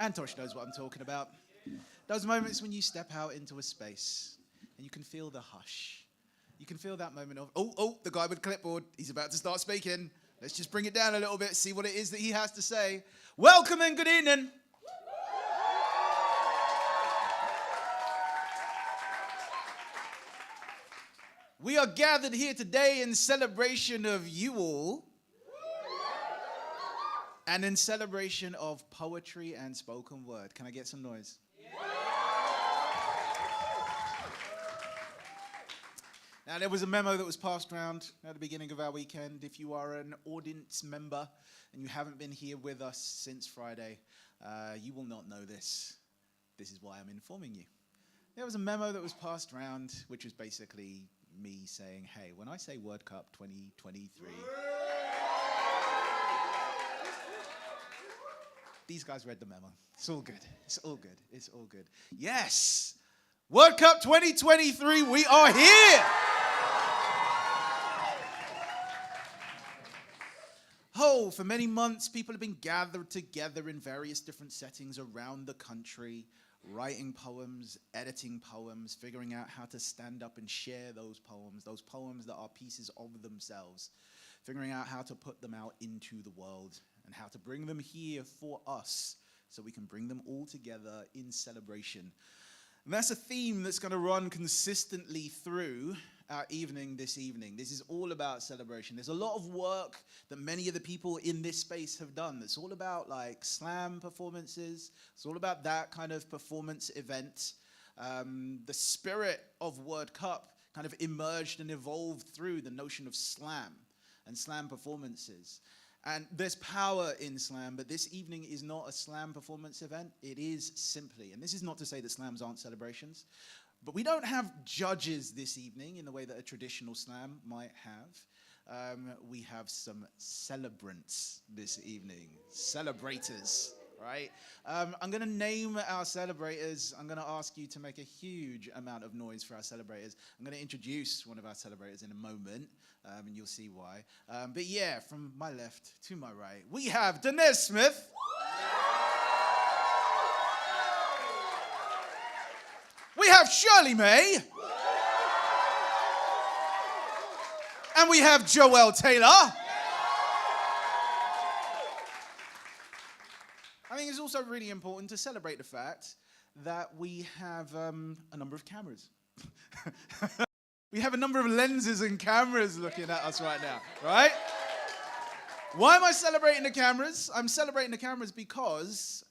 And Tosh knows what I'm talking about. Those moments when you step out into a space and you can feel the hush. You can feel that moment of, the guy with the clipboard, he's about to start speaking. Let's just bring it down a little bit, see what it is that he has to say. Welcome and good evening. We are gathered here today in celebration of you all and in celebration of poetry and spoken word. Can I get some noise? Now, there was a memo that was passed around at the beginning of our weekend. If you are an audience member and you haven't been here with us since Friday, you will not know this. This is why I'm informing you. There was a memo that was passed around, which was basically me saying, hey, when I say WORDCUP 2023, these guys read the memo. It's all good. It's all good. It's all good. Yes! WORDCUP 2023, we are here! Oh, for many months, people have been gathered together in various different settings around the country, writing poems, editing poems, figuring out how to stand up and share those poems that are pieces of themselves, figuring out how to put them out into the world and how to bring them here for us so we can bring them all together in celebration. And that's a theme that's going to run consistently through our evening this evening. This is all about celebration. There's a lot of work that many of the people in this space have done. It's all about like slam performances. It's all about that kind of performance event. The spirit of WORDCUP kind of emerged and evolved through the notion of slam and slam performances. And there's power in slam, but this evening is not a slam performance event. It is simply, and this is not to say that slams aren't celebrations, but we don't have judges this evening in the way that a traditional slam might have. We have some celebrants this evening, celebrators, right? I'm going to name our celebrators. I'm going to ask you to make a huge amount of noise for our celebrators. I'm going to introduce one of our celebrators in a moment, and you'll see why. But yeah, from my left to my right, we have Denise Smith. We have Shirley May. And we have Joelle Taylor. I think it's also really important to celebrate the fact that we have a number of cameras. We have a number of lenses and cameras looking at us right now, right? Why am I celebrating the cameras? I'm celebrating the cameras because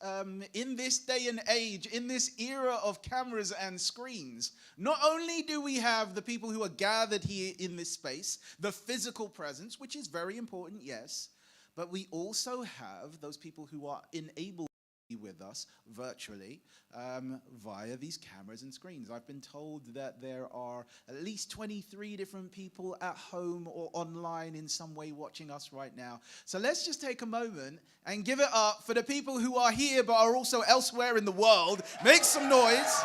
in this day and age, in this era of cameras and screens, not only do we have the people who are gathered here in this space, the physical presence, which is very important, yes, but we also have those people who are enabled to be with us virtually via these cameras and screens. I've been told that there are at least 23 different people at home or online in some way watching us right now. So let's just take a moment and give it up for the people who are here but are also elsewhere in the world. Make some noise.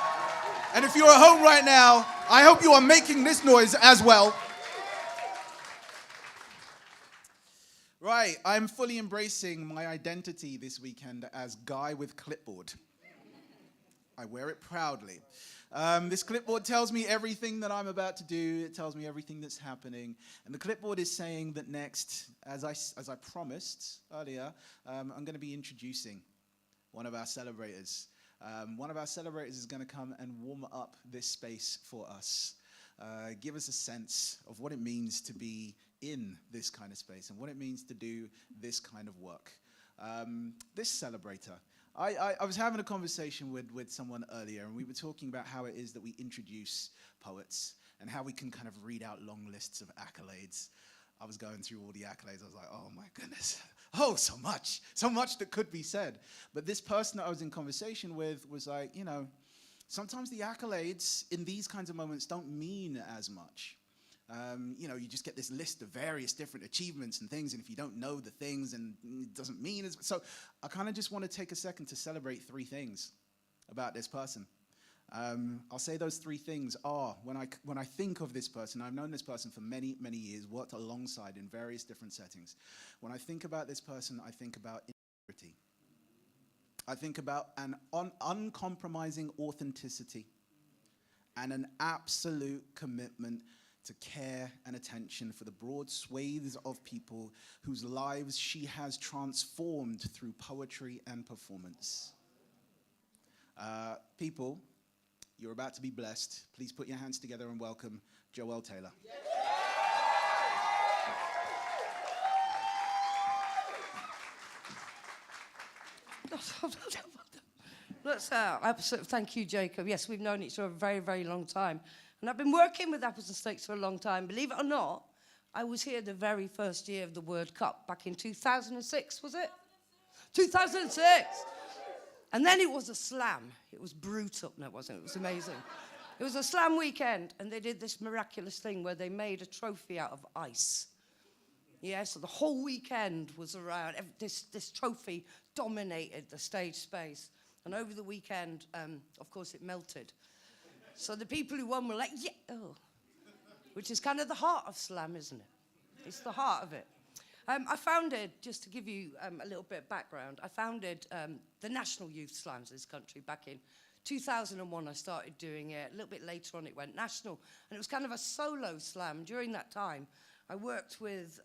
And if you're at home right now, I hope you are making this noise as well. Right, I'm fully embracing my identity this weekend as guy with clipboard. I wear it proudly. This clipboard tells me everything that I'm about to do. It tells me everything that's happening. And the clipboard is saying that next, as I promised earlier, I'm going to be introducing one of our celebrators. One of our celebrators is going to come and warm up this space for us. Give us a sense of what it means to be in this kind of space and what it means to do this kind of work. This celebrator, I was having a conversation with someone earlier, and we were talking about how it is that we introduce poets and how we can kind of read out long lists of accolades. I was going through all the accolades. I was like, oh my goodness. Oh, so much that could be said. But this person that I was in conversation with was like, you know, sometimes the accolades in these kinds of moments don't mean as much. You know, you just get this list of various different achievements and things, and if you don't know the things, and it doesn't mean as much. So I kind of just want to take a second to celebrate three things about this person. I'll say those three things are, when I think of this person, I've known this person for many, many years, worked alongside in various different settings. When I think about this person, I think about integrity. I think about an uncompromising authenticity and an absolute commitment to care and attention for the broad swathes of people whose lives she has transformed through poetry and performance. People, you're about to be blessed. Please put your hands together and welcome Joelle Taylor. Thank you, Jacob. Yes, we've known each other a very, very long time. And I've been working with Apples and Snakes for a long time. Believe it or not, I was here the very first year of the World Cup back in 2006, was it? 2006. And then it was a slam. It was brutal. No, it wasn't. It was amazing. It was a slam weekend, and they did this miraculous thing where they made a trophy out of ice. Yeah, so the whole weekend was around. This trophy dominated the stage space. And over the weekend, of course, it melted. So the people who won were like, yeah, oh. Which is kind of the heart of slam, isn't it? It's the heart of it. I founded, just to give you a little bit of background, I founded the National Youth Slams in this country back in 2001. I started doing it. A little bit later on, it went national. And it was kind of a solo slam. During that time, I worked with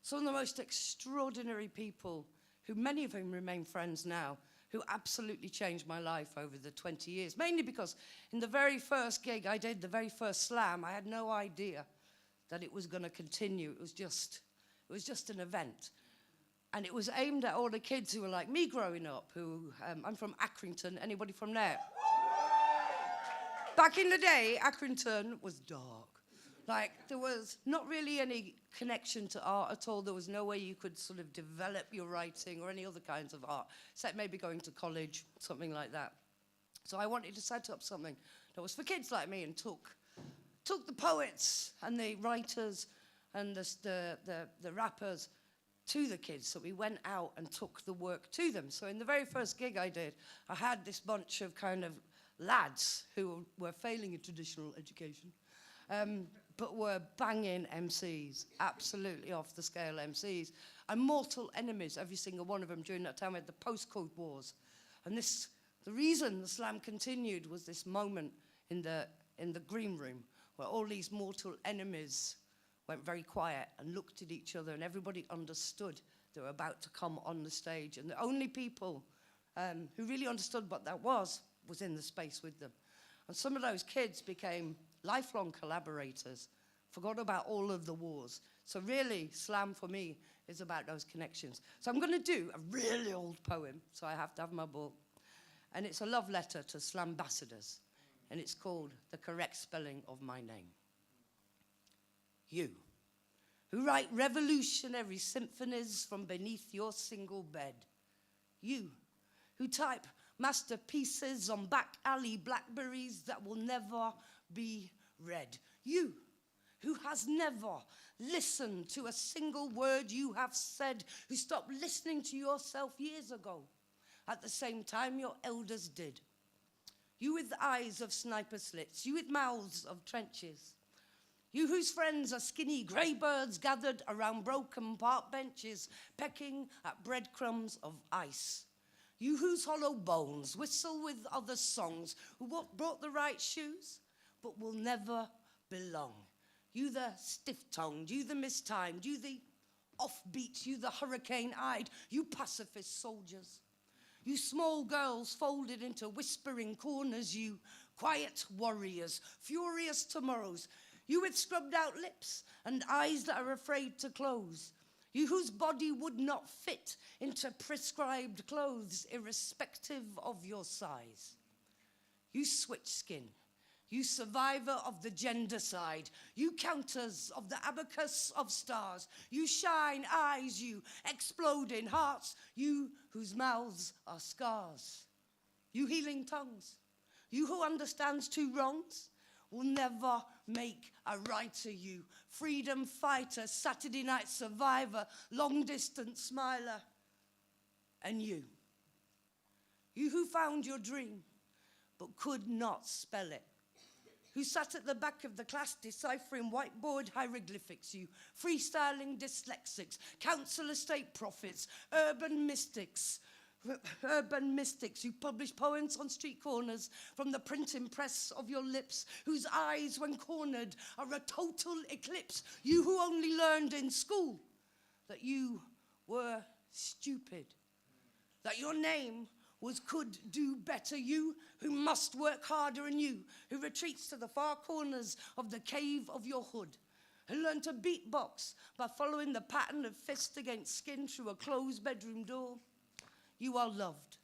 some of the most extraordinary people, who many of whom remain friends now, who absolutely changed my life over the 20 years. Mainly because in the very first gig I did, the very first slam, I had no idea that it was going to continue. It was just an event. And it was aimed at all the kids who were like me growing up, who, I'm from Accrington. Anybody from there? Back in the day, Accrington was dark. Like, there was not really any connection to art at all. There was no way you could sort of develop your writing or any other kinds of art, except maybe going to college, something like that. So I wanted to set up something that was for kids like me, and took the poets and the writers and the rappers to the kids. So we went out and took the work to them. So in the very first gig I did, I had this bunch of kind of lads who were failing in traditional education, but were banging MCs, absolutely off the scale MCs, and mortal enemies, every single one of them. During that time we had the postcode wars. And the reason the slam continued was this moment in the green room where all these mortal enemies went very quiet and looked at each other, and everybody understood they were about to come on the stage. And the only people who really understood what that was in the space with them. And some of those kids became lifelong collaborators, forgot about all of the wars. So really, slam for me is about those connections. So I'm going to do a really old poem, so I have to have my book. And it's a love letter to slambassadors, and it's called The Correct Spelling of My Name. You, who write revolutionary symphonies from beneath your single bed. You, who type masterpieces on back alley Blackberries that will never be read. You, who has never listened to a single word you have said, who stopped listening to yourself years ago, at the same time your elders did. You with eyes of sniper slits, you with mouths of trenches. You whose friends are skinny grey birds gathered around broken park benches, pecking at breadcrumbs of ice. You whose hollow bones whistle with other songs, who brought the right shoes, but will never belong. You the stiff-tongued, you the mistimed, you the offbeat, you the hurricane-eyed, you pacifist soldiers. You small girls folded into whispering corners, you quiet warriors, furious tomorrows. You with scrubbed-out lips and eyes that are afraid to close. You whose body would not fit into prescribed clothes, irrespective of your size. You switch skin. You survivor of the gender side. You counters of the abacus of stars. You shine eyes, you exploding hearts. You whose mouths are scars. You healing tongues. You who understands two wrongs will never make a righter. You freedom fighter, Saturday night survivor, long distance smiler. And you who found your dream but could not spell it, who sat at the back of the class deciphering whiteboard hieroglyphics, you freestyling dyslexics, council estate prophets, urban mystics, urban mystics who publish poems on street corners from the printing press of your lips, whose eyes, when cornered, are a total eclipse. You who only learned in school that you were stupid, that your name was could do better. You who must work harder, and you who retreats to the far corners of the cave of your hood, who learned to beatbox by following the pattern of fist against skin through a closed bedroom door. You are loved.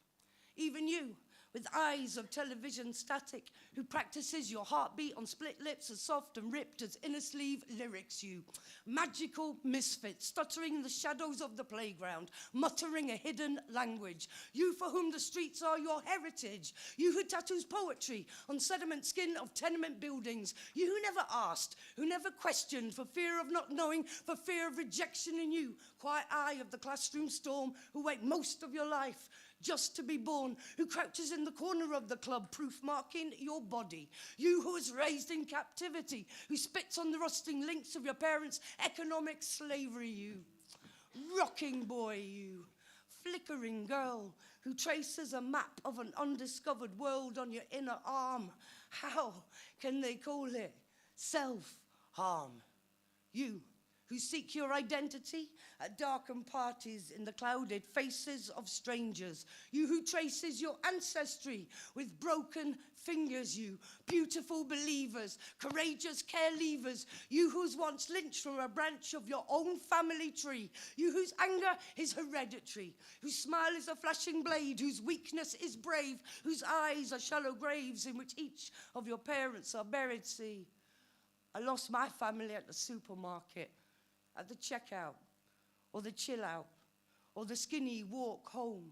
Even you, with eyes of television static, who practices your heartbeat on split lips as soft and ripped as inner sleeve lyrics. You magical misfit, stuttering in the shadows of the playground, muttering a hidden language. You for whom the streets are your heritage. You who tattoos poetry on sediment skin of tenement buildings. You who never asked, who never questioned for fear of not knowing, for fear of rejection in you. Quiet eye of the classroom storm, who wait most of your life just to be born, who crouches in the corner of the club, proof marking your body. You who was raised in captivity, who spits on the rusting links of your parents' economic slavery. You rocking boy, you flickering girl, who traces a map of an undiscovered world on your inner arm. How can they call it self-harm? You who seek your identity at darkened parties in the clouded faces of strangers. You who traces your ancestry with broken fingers. You beautiful believers, courageous care leavers. You who's once lynched from a branch of your own family tree. You whose anger is hereditary, whose smile is a flashing blade, whose weakness is brave, whose eyes are shallow graves in which each of your parents are buried. See, I lost my family at the supermarket, at the checkout, or the chill out, or the skinny walk home.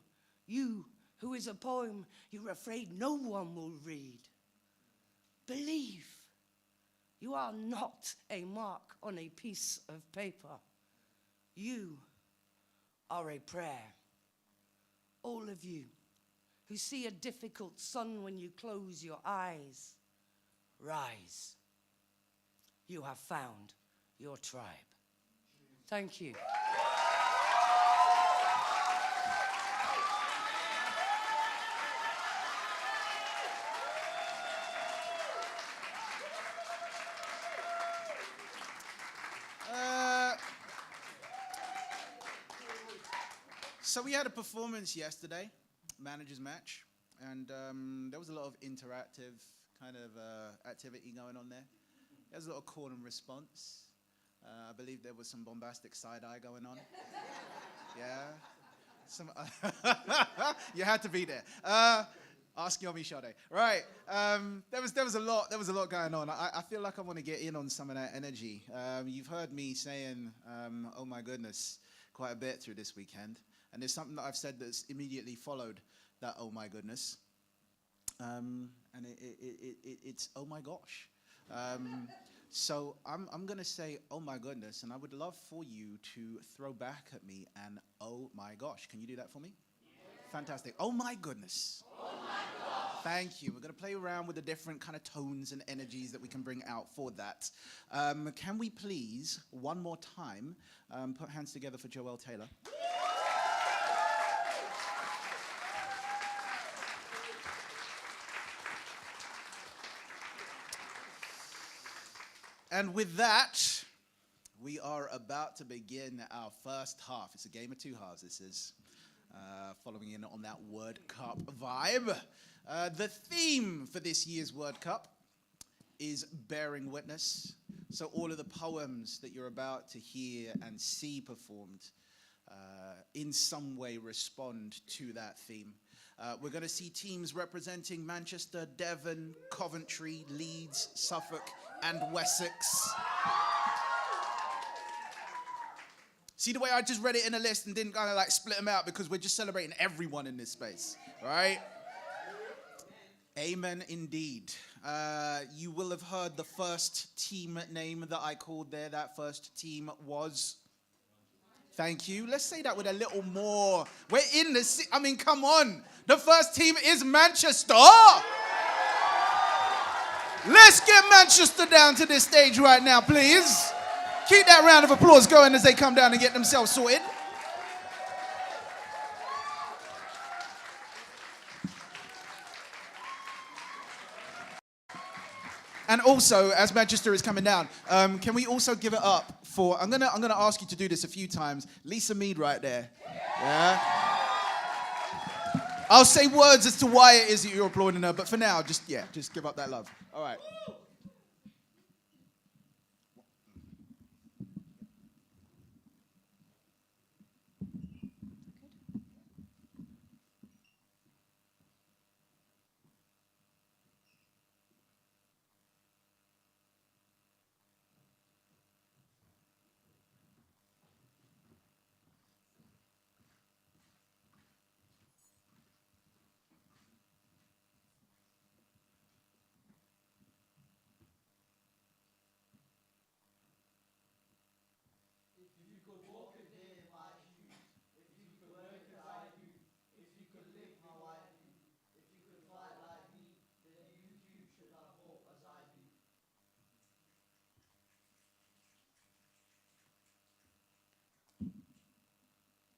You, who is a poem you're afraid no one will read. Believe you are not a mark on a piece of paper. You are a prayer. All of you who see a difficult sun when you close your eyes, rise. You have found your tribe. Thank you. So we had a performance yesterday, manager's match, and there was a lot of interactive kind of activity going on there. There was a lot of call and response. I believe there was some bombastic side-eye going on. Yeah. You had to be there. Ask Yomi Sade. Right. There was a lot going on. I feel like I want to get in on some of that energy. You've heard me saying, oh my goodness, quite a bit through this weekend. And there's something that I've said that's immediately followed that oh my goodness. And it's oh my gosh. So I'm going to say, oh my goodness, and I would love for you to throw back at me and oh my gosh. Can you do that for me? Yeah. Fantastic. Oh my goodness. Oh my gosh. Thank you. We're going to play around with the different kind of tones and energies that we can bring out for that. Can we please, one more time, put hands together for Joelle Taylor? And with that, we are about to begin our first half. It's a game of two halves, this is. Following in on that Word Cup vibe. The theme for this year's Word Cup is bearing witness. So all of the poems that you're about to hear and see performed in some way respond to that theme. We're going to see teams representing Manchester, Devon, Coventry, Leeds, Suffolk, and Wessex. See the way I just read it in a list and didn't kind of like split them out because we're just celebrating everyone in this space, right? Amen indeed. You will have heard the first team name that I called there. That first team was... Thank you. Let's say that with a little more. We're in the... I mean, come on. The first team is Manchester. Let's get Manchester down to this stage right now, please. Keep that round of applause going as they come down and get themselves sorted. And also, as Manchester is coming down, can we also give it up for, I'm gonna ask you to do this a few times, Lisa Mead right there. Yeah? I'll say words as to why it is that you're applauding her, but for now, just give up that love. All right.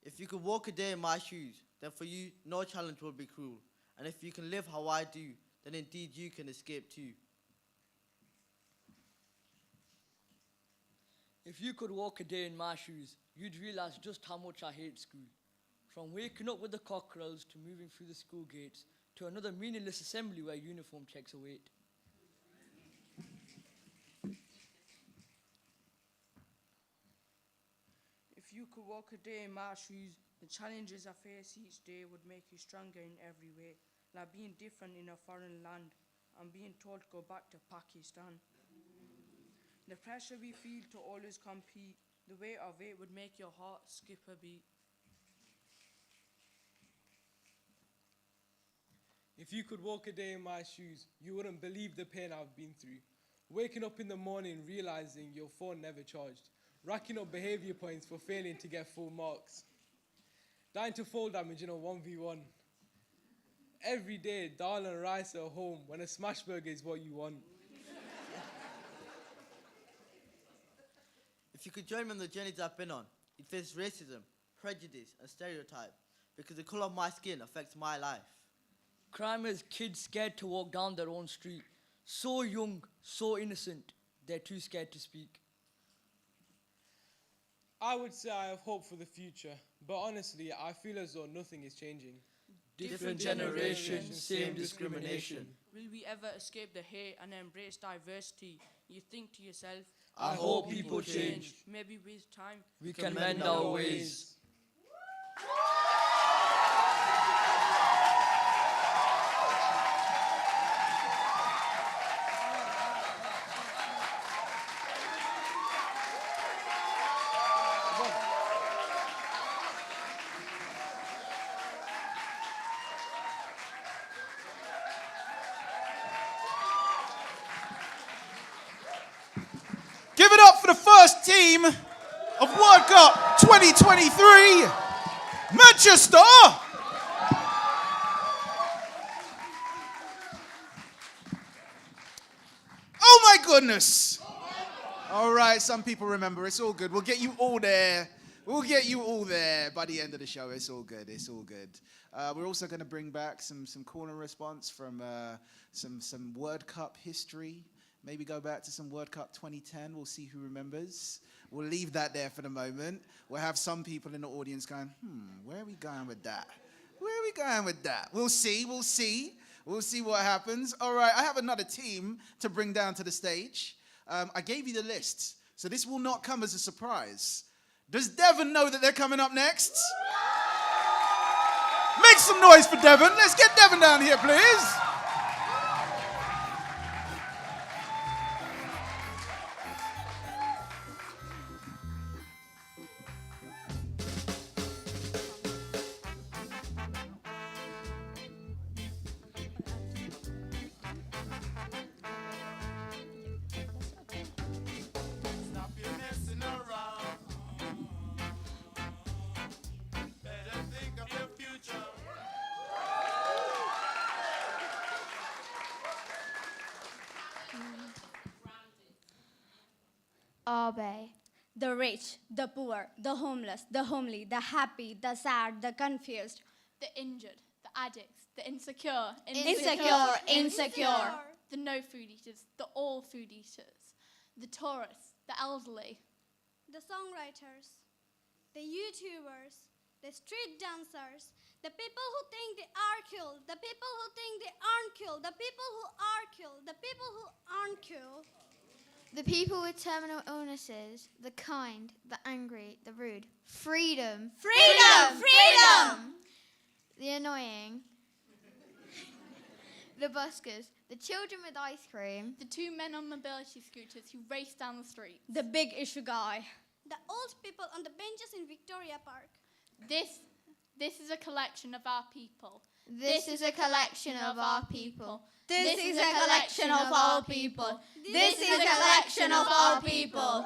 If you could walk a day in my shoes, then for you no challenge will be cruel. And if you can live how I do, then indeed you can escape too. If you could walk a day in my shoes, you'd realise just how much I hate school. From waking up with the cockerels to moving through the school gates to another meaningless assembly where uniform checks await. If you could walk a day in my shoes, the challenges I face each day would make you stronger in every way, like being different in a foreign land and being told to go back to Pakistan. The pressure we feel to always compete, the weight of it would make your heart skip a beat. If you could walk a day in my shoes, you wouldn't believe the pain I've been through. Waking up in the morning realizing your phone never charged. Racking up behavior points for failing to get full marks. Dying to fall damage in a 1v1. Every day, dal and rice at home when a smash burger is what you want. If you could join me on the journeys I've been on, you'd face racism, prejudice and stereotype because the colour of my skin affects my life. Crime is kids scared to walk down their own street. So young, so innocent, they're too scared to speak. I would say I have hope for the future, but honestly, I feel as though nothing is changing. Different generations, same discrimination. Will we ever escape the hate and embrace diversity? You think to yourself, I hope people change. Maybe with time, We can mend our ways. Give it up for the first team of WORDCUP 2023, Manchester! Oh my goodness! All right, some people remember, it's all good. We'll get you all there. We'll get you all there by the end of the show. It's all good, it's all good. We're also going to bring back some call and response from some WORDCUP history. Maybe go back to some WORDCUP 2010. We'll see who remembers. We'll leave that there for the moment. We'll have some people in the audience going, where are we going with that? Where are we going with that? We'll see, we'll see. We'll see what happens. All right, I have another team to bring down to the stage. I gave you the list, so this will not come as a surprise. Does Devon know that they're coming up next? Make some noise for Devon. Let's get Devon down here, please. Obey. The rich, the poor, the homeless, the homely, the happy, the sad, the confused, the injured, the addicts, the insecure, insecure. the no-food eaters, the all-food eaters, the tourists, the elderly. The songwriters, the YouTubers, the street dancers, the people who think they are cool, the people who think they aren't cool, the people who are cool, the people who aren't cool. The people with terminal illnesses, the kind, the angry, the rude. Freedom. Freedom! Freedom! The annoying. The buskers, the children with ice cream. The two men on mobility scooters who race down the street. The big issue guy. The old people on the benches in Victoria Park. This is a collection of our people. This is a collection of our people. This is a collection of our people. This is a collection of our people.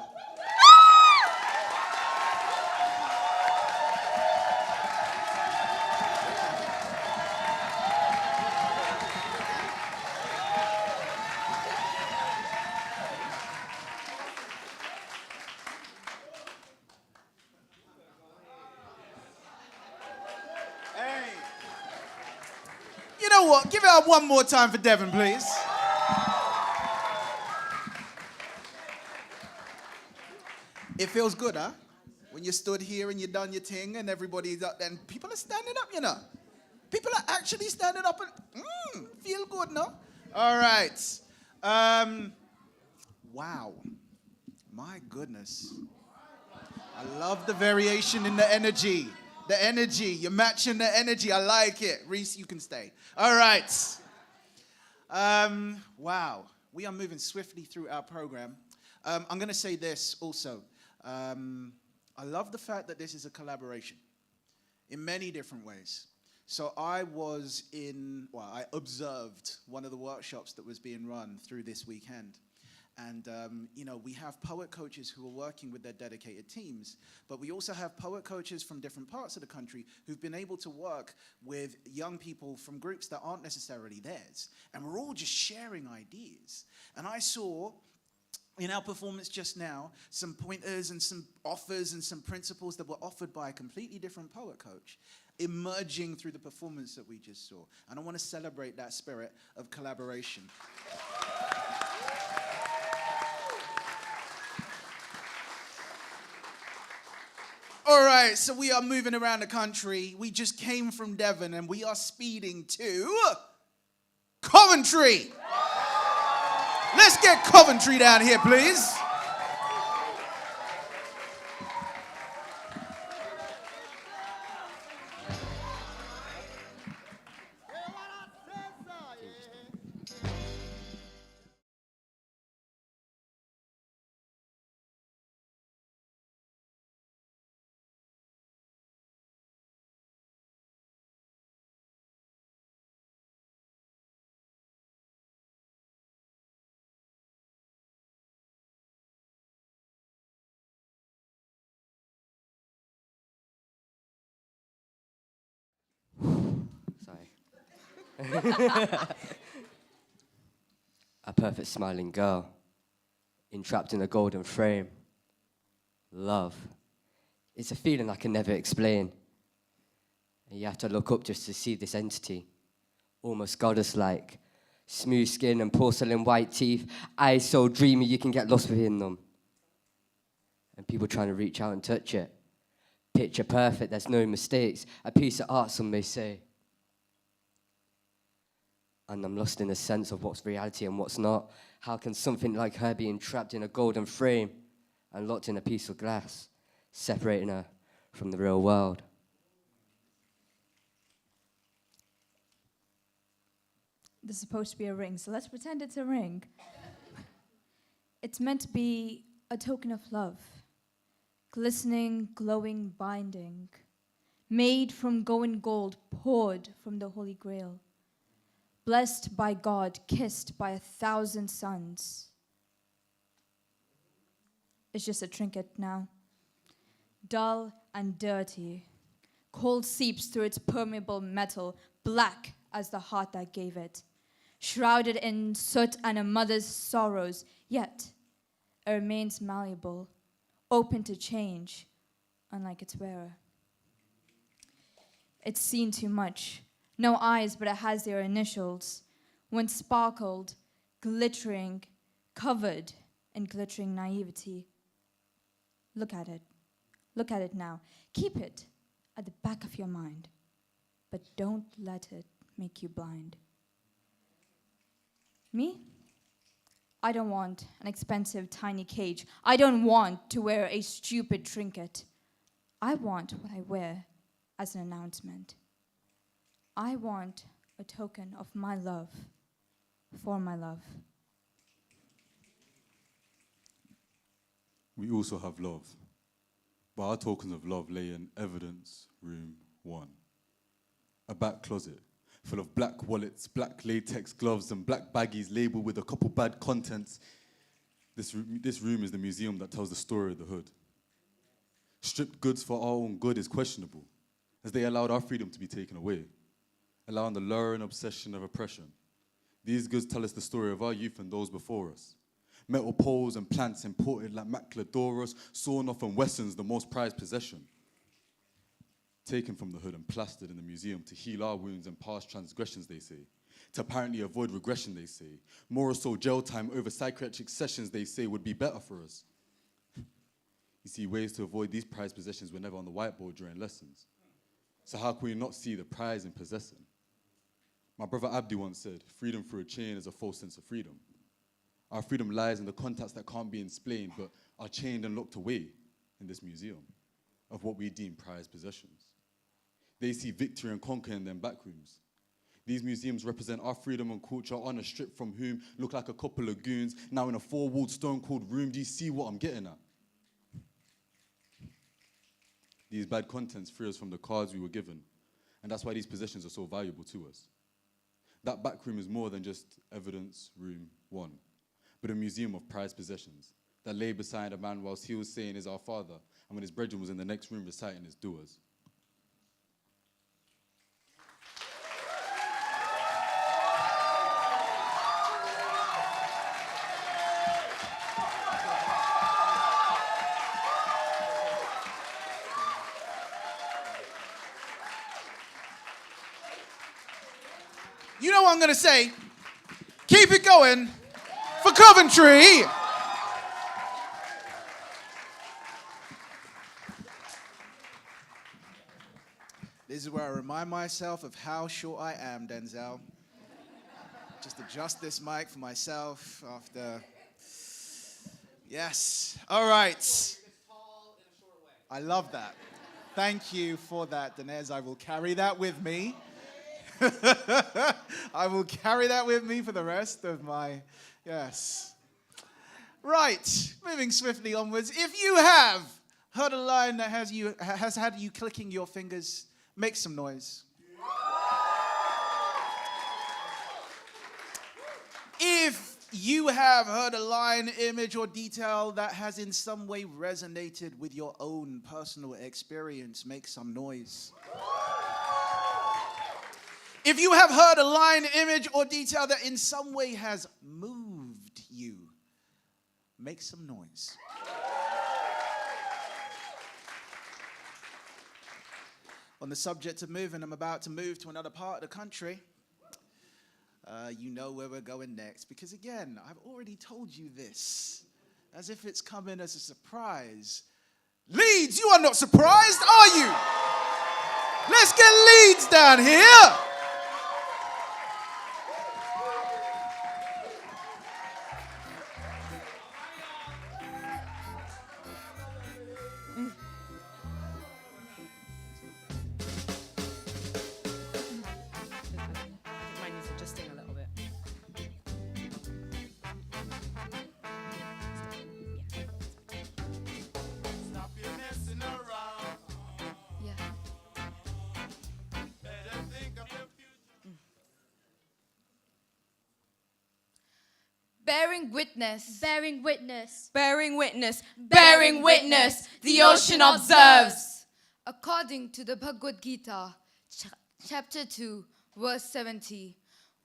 You know what? Give it up one more time for Devon, please. It feels good, huh? When you stood here and you done your thing and everybody's up there and people are standing up, you know. People are actually standing up and feel good, no? All right. Wow. My goodness. I love the variation in the energy. The energy. You're matching the energy. I like it. Reese, you can stay. All right. Wow. We are moving swiftly through our program. I'm going to say this also. I love the fact that this is a collaboration in many different ways. So I observed one of the workshops that was being run through this weekend. And, we have poet coaches who are working with their dedicated teams, but we also have poet coaches from different parts of the country who've been able to work with young people from groups that aren't necessarily theirs. And we're all just sharing ideas. And I saw in our performance just now some pointers and some offers and some principles that were offered by a completely different poet coach emerging through the performance that we just saw. And I want to celebrate that spirit of collaboration. All right, so we are moving around the country. We just came from Devon and we are speeding to Coventry. Let's get Coventry down here, please. A perfect smiling girl, entrapped in a golden frame. Love. It's a feeling I can never explain. And you have to look up just to see this entity, almost goddess-like. Smooth skin and porcelain white teeth, eyes so dreamy you can get lost within them. And people trying to reach out and touch it. Picture perfect, there's no mistakes. A piece of art, some may say. And I'm lost in a sense of what's reality and what's not. How can something like her be entrapped in a golden frame and locked in a piece of glass, separating her from the real world? This is supposed to be a ring, so let's pretend it's a ring. It's meant to be a token of love. Glistening, glowing binding. Made from going gold, poured from the Holy Grail. Blessed by God, kissed by 1,000 suns. It's just a trinket now. Dull and dirty. Cold seeps through its permeable metal, black as the heart that gave it. Shrouded in soot and a mother's sorrows, yet it remains malleable, open to change, unlike its wearer. It's seen too much. No eyes, but it has their initials. Once sparkled, glittering, covered in glittering naivety. Look at it. Look at it now. Keep it at the back of your mind, but don't let it make you blind. Me? I don't want an expensive tiny cage. I don't want to wear a stupid trinket. I want what I wear as an announcement. I want a token of my love for my love. We also have love, but our tokens of love lay in evidence room 1. A back closet full of black wallets, black latex gloves, and black baggies labeled with a couple bad contents. This room is the museum that tells the story of the hood. Stripped goods for our own good is questionable, as they allowed our freedom to be taken away, allowing the lure and obsession of oppression. These goods tell us the story of our youth and those before us. Metal poles and plants imported like Macladoros, sawn off, and Wessons, the most prized possession. Taken from the hood and plastered in the museum to heal our wounds and past transgressions, they say. To apparently avoid regression, they say. More or so jail time over psychiatric sessions, they say, would be better for us. You see, ways to avoid these prized possessions were never on the whiteboard during lessons. So how can we not see the prize in possessing? My brother Abdi once said, freedom through a chain is a false sense of freedom. Our freedom lies in the contacts that can't be explained, but are chained and locked away in this museum of what we deem prized possessions. They see victory and conquer in them backrooms. These museums represent our freedom and culture on a strip from whom look like a couple of goons, now in a 4-walled stone-cold room. Do you see what I'm getting at? These bad contents free us from the cards we were given, and that's why these possessions are so valuable to us. That back room is more than just evidence room 1, but a museum of prized possessions that lay beside a man whilst he was saying is our father, and when his brethren was in the next room reciting his duas. You know what I'm going to say? Keep it going for Coventry. This is where I remind myself of how short I am, Denzel. Just adjust this mic for myself after. Yes. All right. I love that. Thank you for that, Denise. I will carry that with me. I will carry that with me for the rest of my, yes. Right, moving swiftly onwards. If you have heard a line that has had you clicking your fingers, make some noise. If you have heard a line, image, or detail that has in some way resonated with your own personal experience, make some noise. If you have heard a line, image, or detail that in some way has moved you, make some noise. On the subject of moving, I'm about to move to another part of the country. You know where we're going next, because again, I've already told you this, as if it's coming as a surprise. Leeds, you are not surprised, are you? Let's get Leeds down here. Mine needs adjusting a little bit. Stop your messing around. Yeah. Better think of your future. Bearing witness. Bearing witness. Bearing witness. Bearing witness. The ocean observes. According to the Bhagavad Gita, chapter 2, verse 70,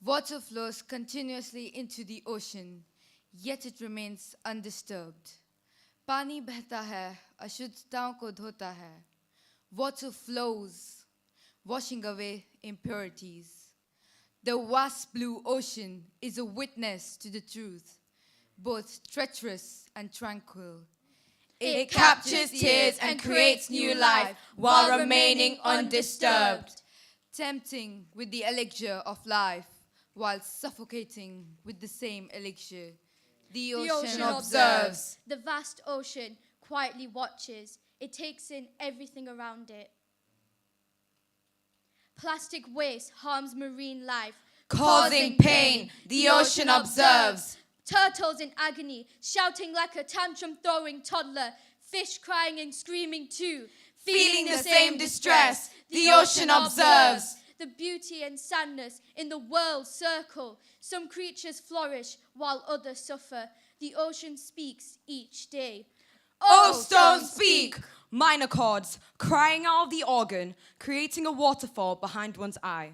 water flows continuously into the ocean, yet it remains undisturbed. पानी बहता है, अशुद्धताओं को धोता है. Water flows, washing away impurities. The vast blue ocean is a witness to the truth, both treacherous and tranquil. It captures tears and creates new life while remaining undisturbed. Tempting with the elixir of life while suffocating with the same elixir. The ocean observes. The vast ocean quietly watches. It takes in everything around it. Plastic waste harms marine life, Causing pain, the ocean observes. Turtles in agony, shouting like a tantrum-throwing toddler. Fish crying and screaming too. Feeling the same distress, the ocean observes. The beauty and sadness in the world circle. Some creatures flourish while others suffer. The ocean speaks each day. Oh, stone, speak! Minor chords, crying out of the organ, creating a waterfall behind one's eye.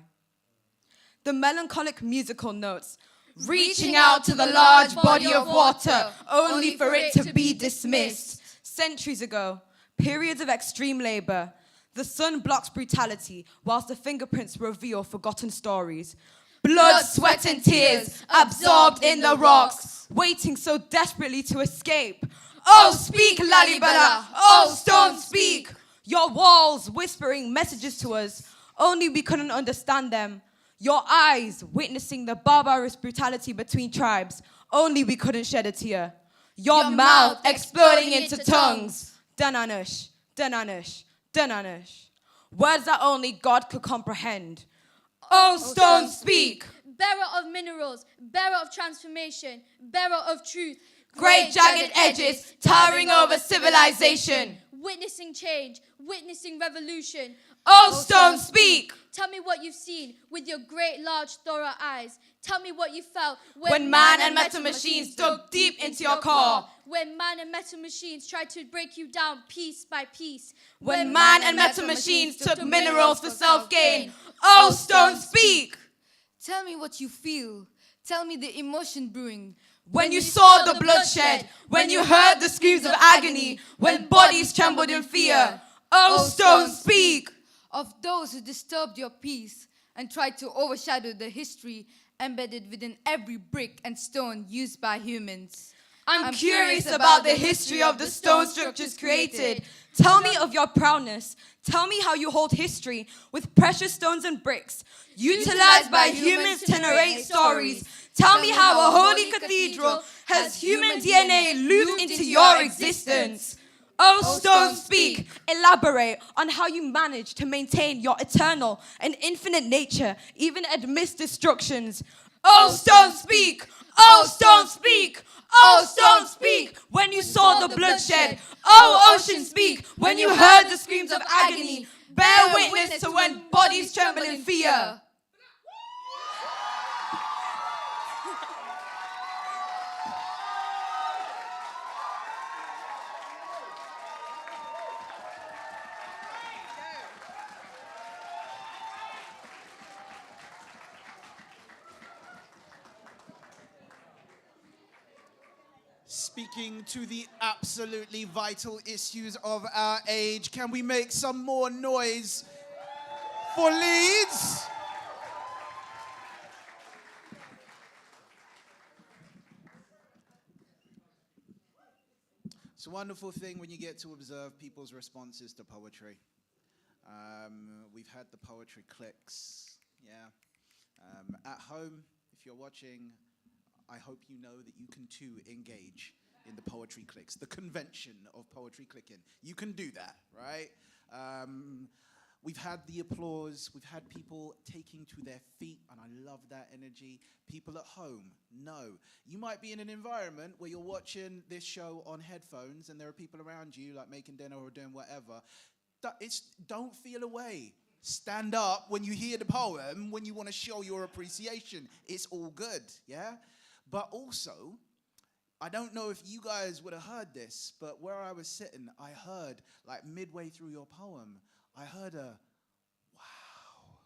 The melancholic musical notes, reaching out to the large body of water, only for it to be dismissed. Centuries ago, periods of extreme labor, the sun blocks brutality whilst the fingerprints reveal forgotten stories. Blood, sweat and tears absorbed in the rocks, waiting so desperately to escape. Oh, speak, Lalibela! Oh, stone, speak! Your walls whispering messages to us, only we couldn't understand them. Your eyes witnessing the barbarous brutality between tribes, only we couldn't shed a tear. Your mouth exploding into tongues. Dananush, Dananush, Dananush. Words that only God could comprehend. Oh, stone, speak! Bearer of minerals, bearer of transformation, bearer of truth. Great jagged edges towering over civilization. Witnessing change, witnessing revolution. Oh, stone, speak! Tell me what you've seen with your great, large, thorough eyes. Tell me what you felt when man and metal machines dug deep into your core. When man and metal machines tried to break you down piece by piece. When man and metal machines took minerals for self-gain. Oh, stone, speak! Tell me what you feel. Tell me the emotion brewing. When you saw the bloodshed, when you heard the screams of agony, when bodies trembled in fear. Oh, stone, speak! Of those who disturbed your peace and tried to overshadow the history embedded within every brick and stone used by humans. I'm curious about the history of the stone structures created. Tell me of your proudness. Tell me how you hold history with precious stones and bricks, utilized by humans to narrate stories. Tell me how a holy cathedral has human DNA looped into your existence. Oh, stone, speak! Elaborate on how you manage to maintain your eternal and infinite nature, even amidst destructions. Oh, stone, speak! Oh, stone, speak! Oh, stone, speak! When you saw the bloodshed. Oh, ocean, speak! When you heard the screams of agony. Bear witness to when bodies tremble in fear. Speaking to the absolutely vital issues of our age, can we make some more noise for Leeds? It's a wonderful thing when you get to observe people's responses to poetry. We've had the poetry clicks, yeah. At home, if you're watching, I hope you know that you can too engage in the poetry clicks, the convention of poetry clicking. You can do that, right? We've had the applause, we've had people taking to their feet, and I love that energy. People at home, no. You might be in an environment where you're watching this show on headphones and there are people around you like making dinner or doing whatever. Don't feel away. Stand up when you hear the poem, when you want to show your appreciation. It's all good, yeah? But also, I don't know if you guys would have heard this, but where I was sitting, I heard, like midway through your poem, I heard a, wow.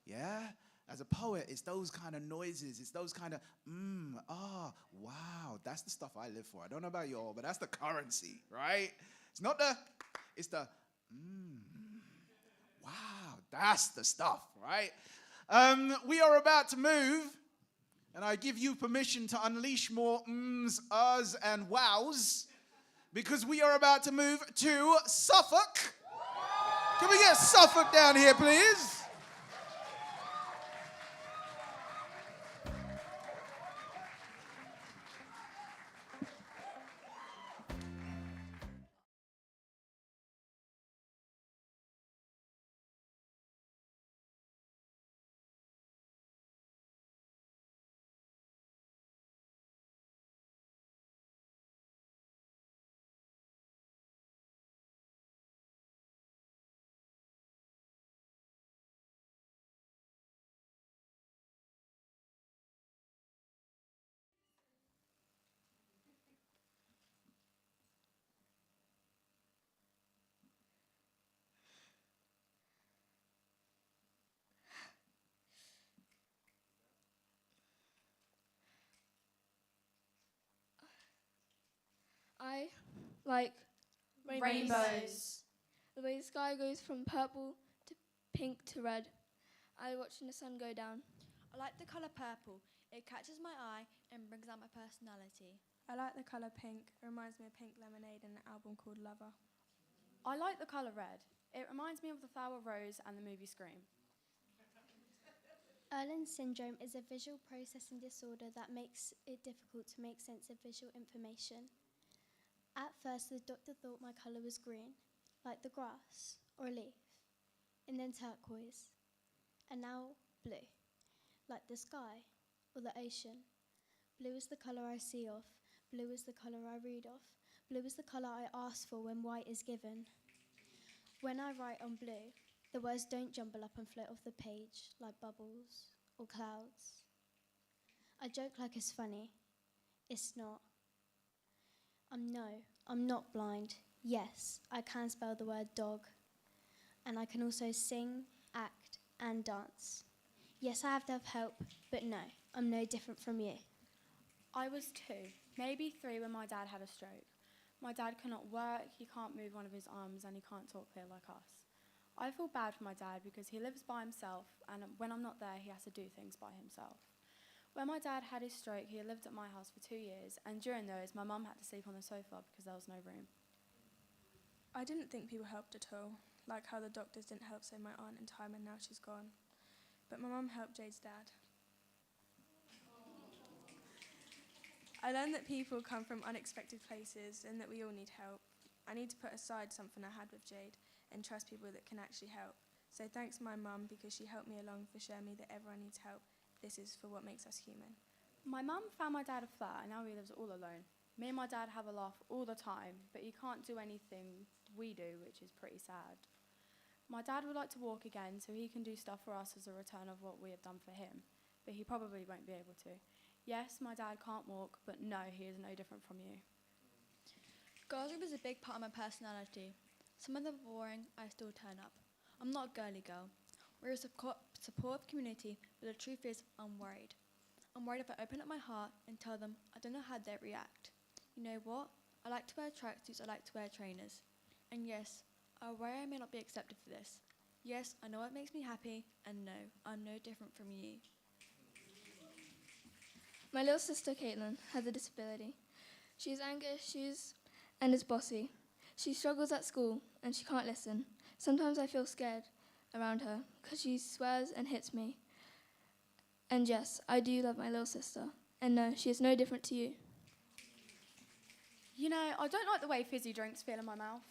Yeah? As a poet, it's those kind of noises. It's those kind of, wow. That's the stuff I live for. I don't know about y'all, but that's the currency, right? It's not the, it's the, wow. That's the stuff, right? We are about to move, and I give you permission to unleash more ums, uhs, and wows, because we are about to move to Suffolk. Can we get Suffolk down here, please? I like Rainbows. The way the sky goes from purple to pink to red. I watching the sun go down. I like the colour purple. It catches my eye and brings out my personality. I like the colour pink. It reminds me of Pink Lemonade and an album called Lover. I like the colour red. It reminds me of the flower rose and the movie Scream. Erland's syndrome is a visual processing disorder that makes it difficult to make sense of visual information. At first, the doctor thought my colour was green, like the grass or a leaf, and then turquoise, and now blue, like the sky or the ocean. Blue is the colour I see off, blue is the colour I read off, blue is the colour I ask for when white is given. When I write on blue, the words don't jumble up and float off the page like bubbles or clouds. I joke like it's funny. It's not. I'm not blind. Yes, I can spell the word dog. And I can also sing, act, and dance. Yes, I have to have help, but no, I'm no different from you. I was 2, maybe 3 when my dad had a stroke. My dad cannot work, he can't move one of his arms, and he can't talk clear like us. I feel bad for my dad because he lives by himself, and when I'm not there, he has to do things by himself. When my dad had his stroke, he lived at my house for 2 years, and during those, my mum had to sleep on the sofa because there was no room. I didn't think people helped at all, like how the doctors didn't help save my aunt in time and now she's gone. But my mum helped Jade's dad. I learned that people come from unexpected places and that we all need help. I need to put aside something I had with Jade and trust people that can actually help. So thanks my mum because she helped me along for showing me that everyone needs help. This is for what makes us human. My mum found my dad a flat and now he lives all alone. Me and my dad have a laugh all the time, but he can't do anything we do, which is pretty sad. My dad would like to walk again so he can do stuff for us as a return of what we have done for him, but he probably won't be able to. Yes, my dad can't walk, but no, he is no different from you. Girls group is a big part of my personality. Some of them are boring, I still turn up. I'm not a girly girl. We're a supportive community, but the truth is I'm worried. I'm worried if I open up my heart and tell them I don't know how they'd react. You know what? I like to wear tracksuits, I like to wear trainers. And yes, I worry I may not be accepted for this. Yes, I know what makes me happy, and no, I'm no different from you. My little sister Caitlin has a disability. She has anger issues and is bossy. She struggles at school and she can't listen. Sometimes I feel scared around her because she swears and hits me. And yes, I do love my little sister. And no, she is no different to you. You know, I don't like the way fizzy drinks feel in my mouth.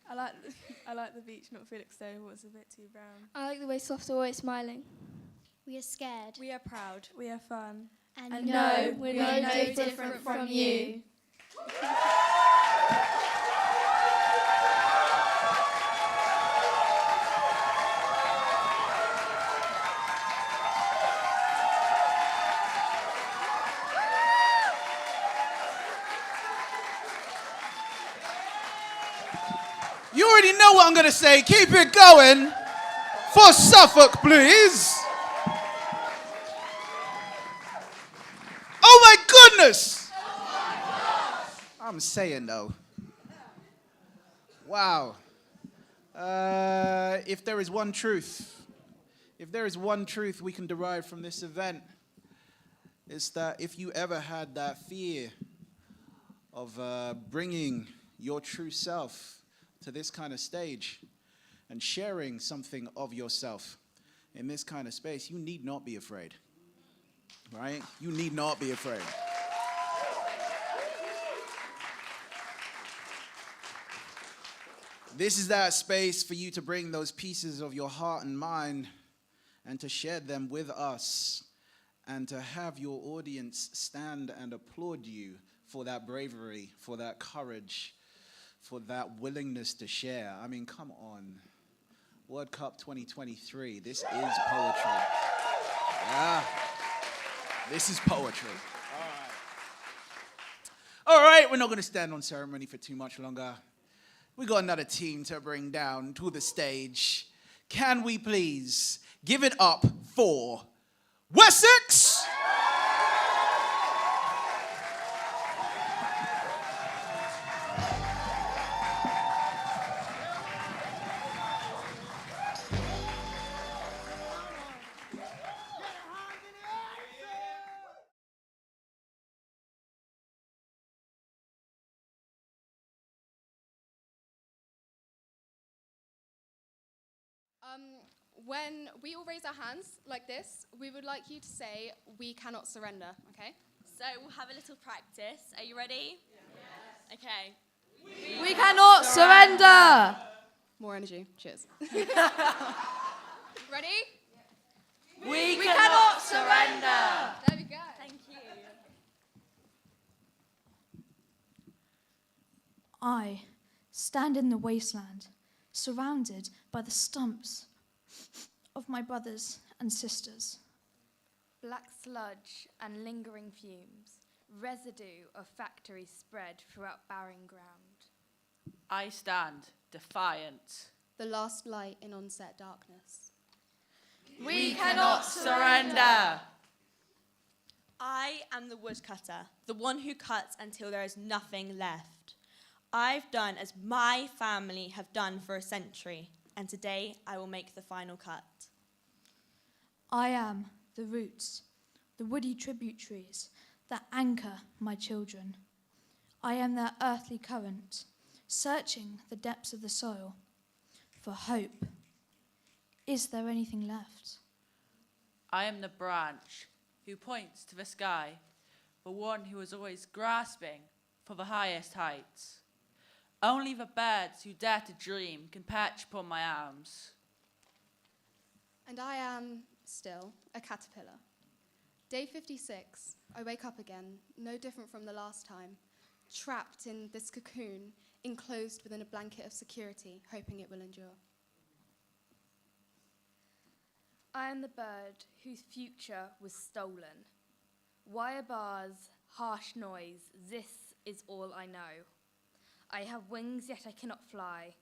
I like the beach, not Felix though, was a bit too brown. I like the way Soft's always smiling. We are scared. We are proud. We are fun. And no, we're no different from you. You already know what I'm going to say. Keep it going for Suffolk, please. Oh my goodness. I'm saying though. Wow. If there is one truth If there is one truth we can derive from this event, it's that if you ever had that fear of bringing your true self to this kind of stage and sharing something of yourself in this kind of space, you need not be afraid, right? You need not be afraid. This is that space for you to bring those pieces of your heart and mind and to share them with us and to have your audience stand and applaud you for that bravery, for that courage, for that willingness to share. I mean, come on. World Cup 2023, this is poetry. Yeah, this is poetry. All right, we're not going to stand on ceremony for too much longer. We got another team to bring down to the stage. Can we please give it up for Wessex? When we all raise our hands like this, we would like you to say, "We cannot surrender," okay? So we'll have a little practice. Are you ready? Yes. Okay. We cannot surrender! More energy. Cheers. Ready? We cannot surrender! There we go. Thank you. I stand in the wasteland, surrounded by the stumps of my brothers and sisters. Black sludge and lingering fumes, residue of factories spread throughout barren ground. I stand defiant. The last light in onset darkness. We cannot surrender. I am the woodcutter, the one who cuts until there is nothing left. I've done as my family have done for a century, and today I will make the final cut. I am the roots, the woody tributaries that anchor my children. I am their earthly current, searching the depths of the soil for hope. Is there anything left? I am the branch who points to the sky, the one who is always grasping for the highest heights. Only the birds who dare to dream can perch upon my arms. And I am, still, a caterpillar. Day 56, I wake up again, no different from the last time, trapped in this cocoon, enclosed within a blanket of security, hoping it will endure. I am the bird whose future was stolen. Wire bars, harsh noise, this is all I know. I have wings, yet I cannot fly.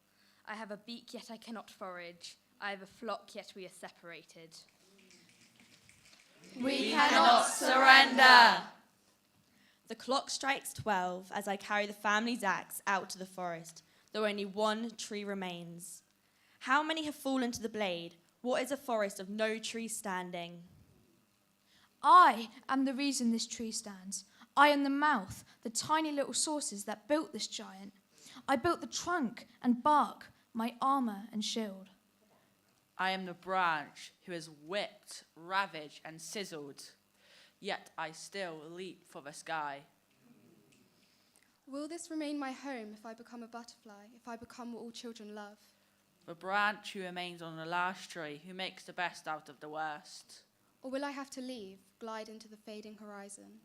I have a beak, yet I cannot forage. I have a flock, yet we are separated. We cannot surrender. The clock strikes 12 as I carry the family's axe out to the forest, though only one tree remains. How many have fallen to the blade? What is a forest of no trees standing? I am the reason this tree stands. I am the mouth, the tiny little sources that built this giant. I built the trunk and bark, my armor and shield. I am the branch who is whipped, ravaged, and sizzled, yet I still leap for the sky. Will this remain my home if I become a butterfly, if I become what all children love? The branch who remains on the last tree, who makes the best out of the worst. Or will I have to leave, glide into the fading horizon?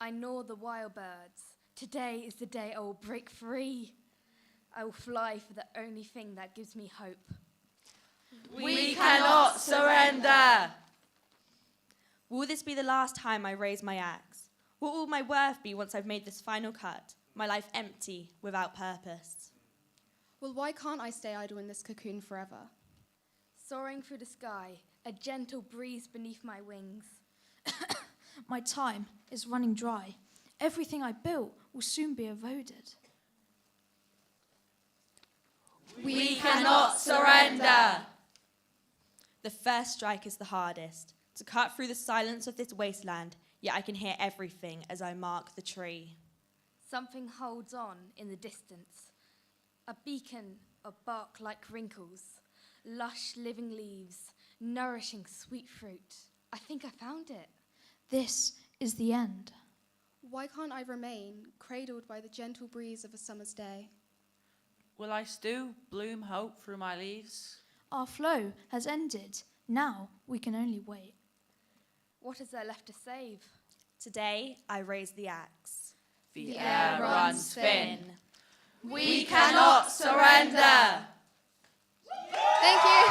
I gnaw the wild birds. Today is the day I will break free. I will fly for the only thing that gives me hope. We cannot surrender. Will this be the last time I raise my axe? What will my worth be once I've made this final cut? My life empty, without purpose. Well, why can't I stay idle in this cocoon forever? Soaring through the sky, a gentle breeze beneath my wings. My time is running dry. Everything I built will soon be eroded. We cannot surrender. The first strike is the hardest, to cut through the silence of this wasteland, yet I can hear everything as I mark the tree. Something holds on in the distance, a beacon of bark like wrinkles, lush living leaves, nourishing sweet fruit. I think I found it. This is the end. Why can't I remain, cradled by the gentle breeze of a summer's day? Will I still bloom hope through my leaves? Our flow has ended. Now we can only wait. What is there left to save? Today I raise the axe. The air runs thin. We cannot surrender. Thank you.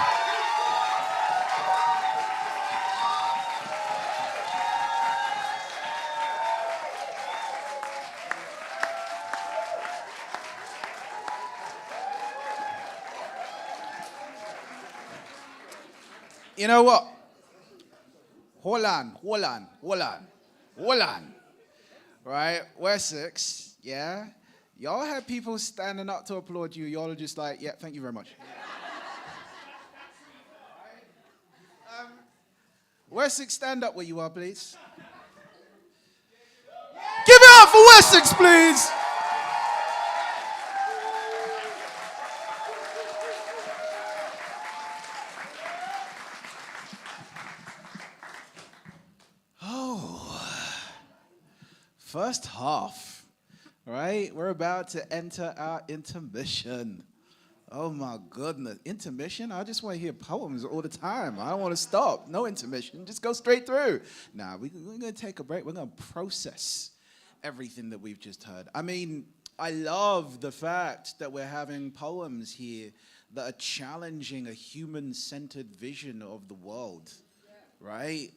You know what? Hold on. Right? Wessex, yeah? Y'all had people standing up to applaud you. Y'all are just like, yeah, thank you very much. Wessex, stand up where you are, please. Give it up for Wessex, please. First half, right? We're about to enter our intermission. Oh my goodness, intermission? I just want to hear poems all the time. I don't want to stop. No intermission, just go straight through. Nah, we're going to take a break. We're going to process everything that we've just heard. I mean, I love the fact that we're having poems here that are challenging a human-centered vision of the world, right?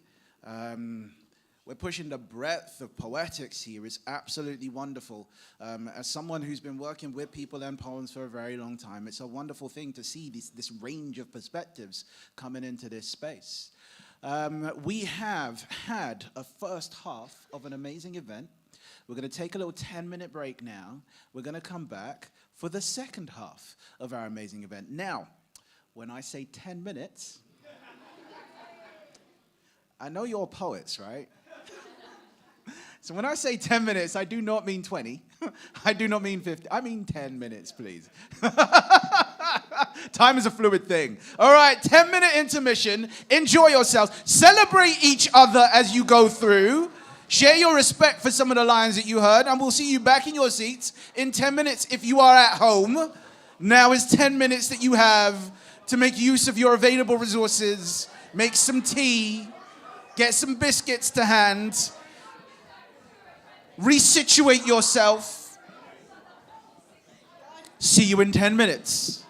We're pushing the breadth of poetics here. It's absolutely wonderful. As someone who's been working with people and poems for a very long time, it's a wonderful thing to see this range of perspectives coming into this space. We have had a first half of an amazing event. We're going to take a little 10-minute break now. We're going to come back for the second half of our amazing event. Now, when I say 10 minutes, I know you're poets, right? So when I say 10 minutes, I do not mean 20. I do not mean 50. I mean 10 minutes, please. Time is a fluid thing. All right, 10-minute intermission. Enjoy yourselves. Celebrate each other as you go through. Share your respect for some of the lines that you heard, and we'll see you back in your seats in 10 minutes if you are at home. Now is 10 minutes that you have to make use of your available resources. Make some tea. Get some biscuits to hand. Resituate yourself. See you in 10 minutes.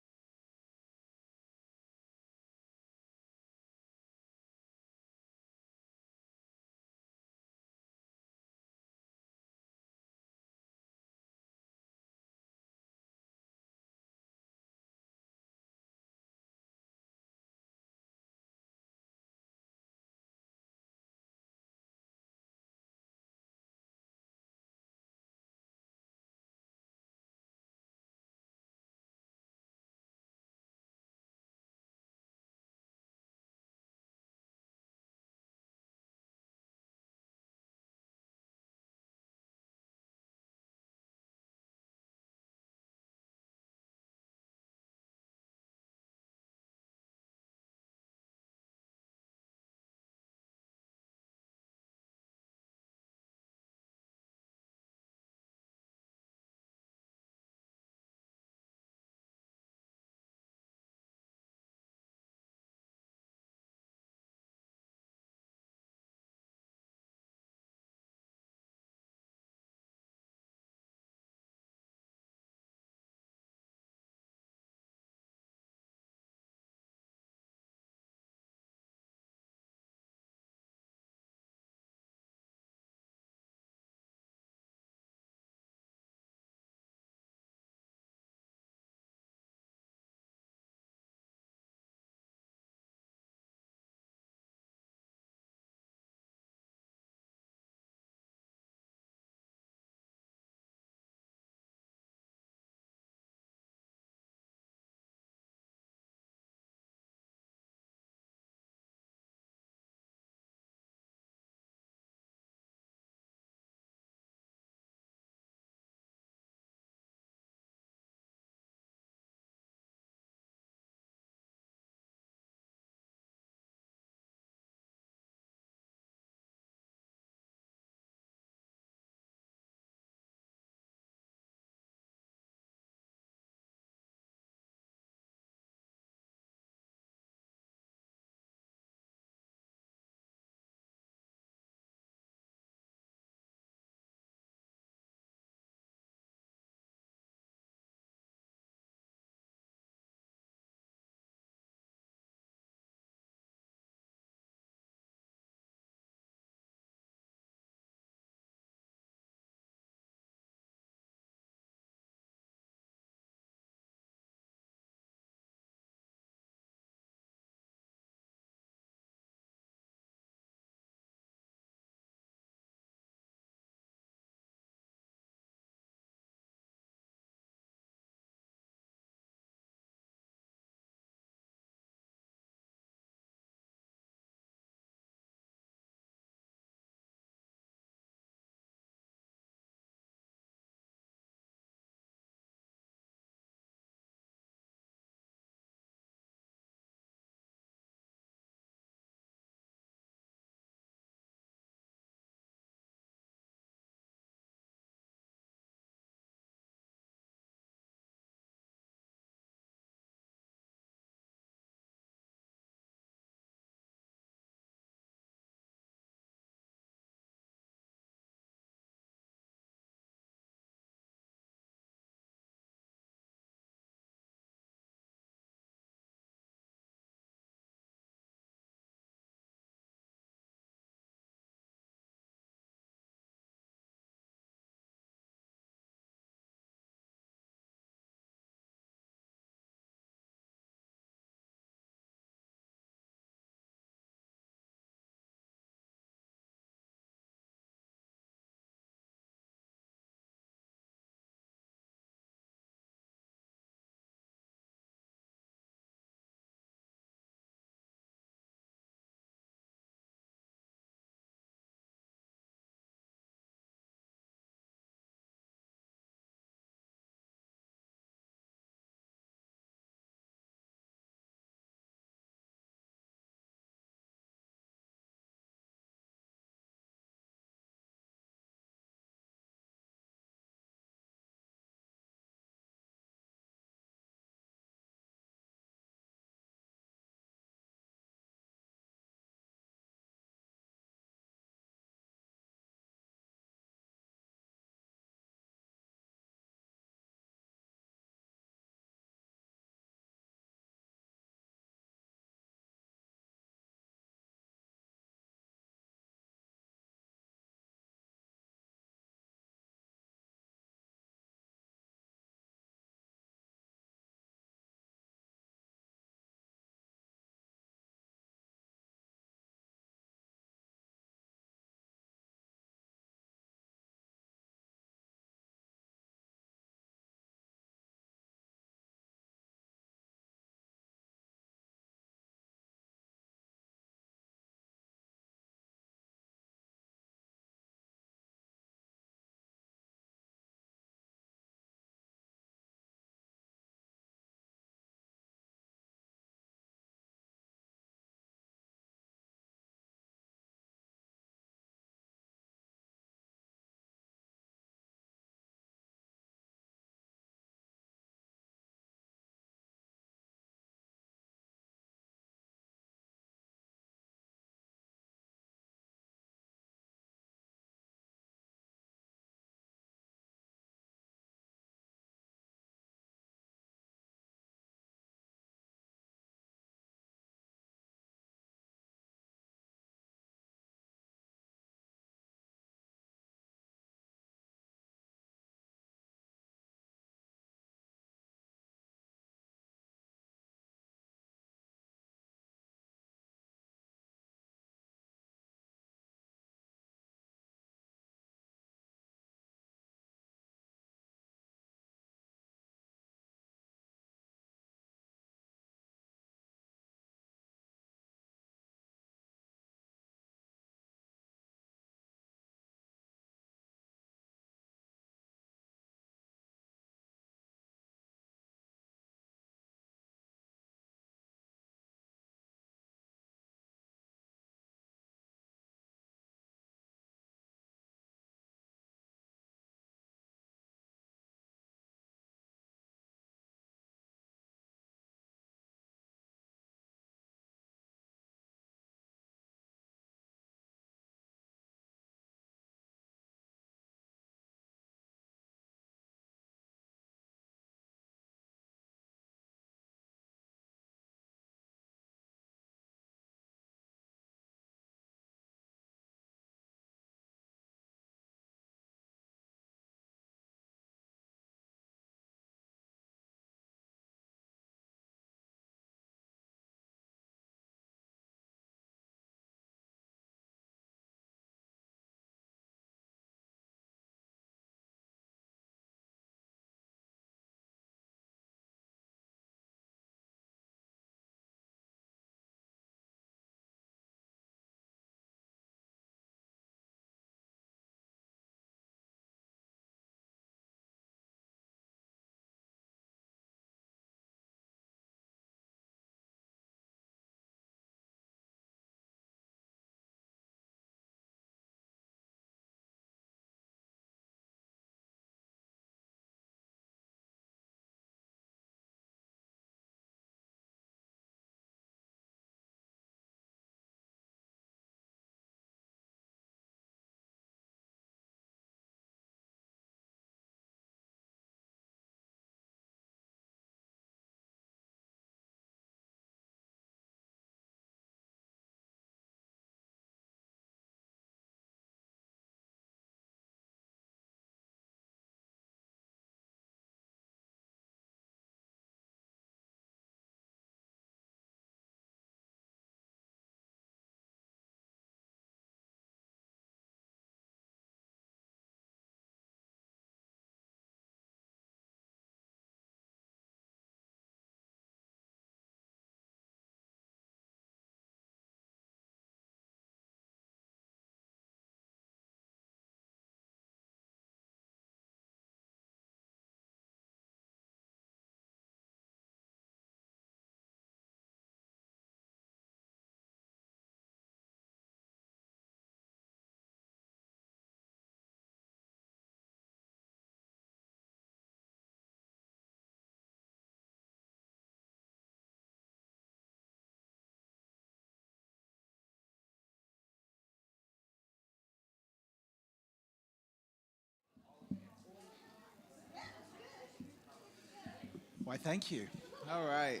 Why, thank you. All right.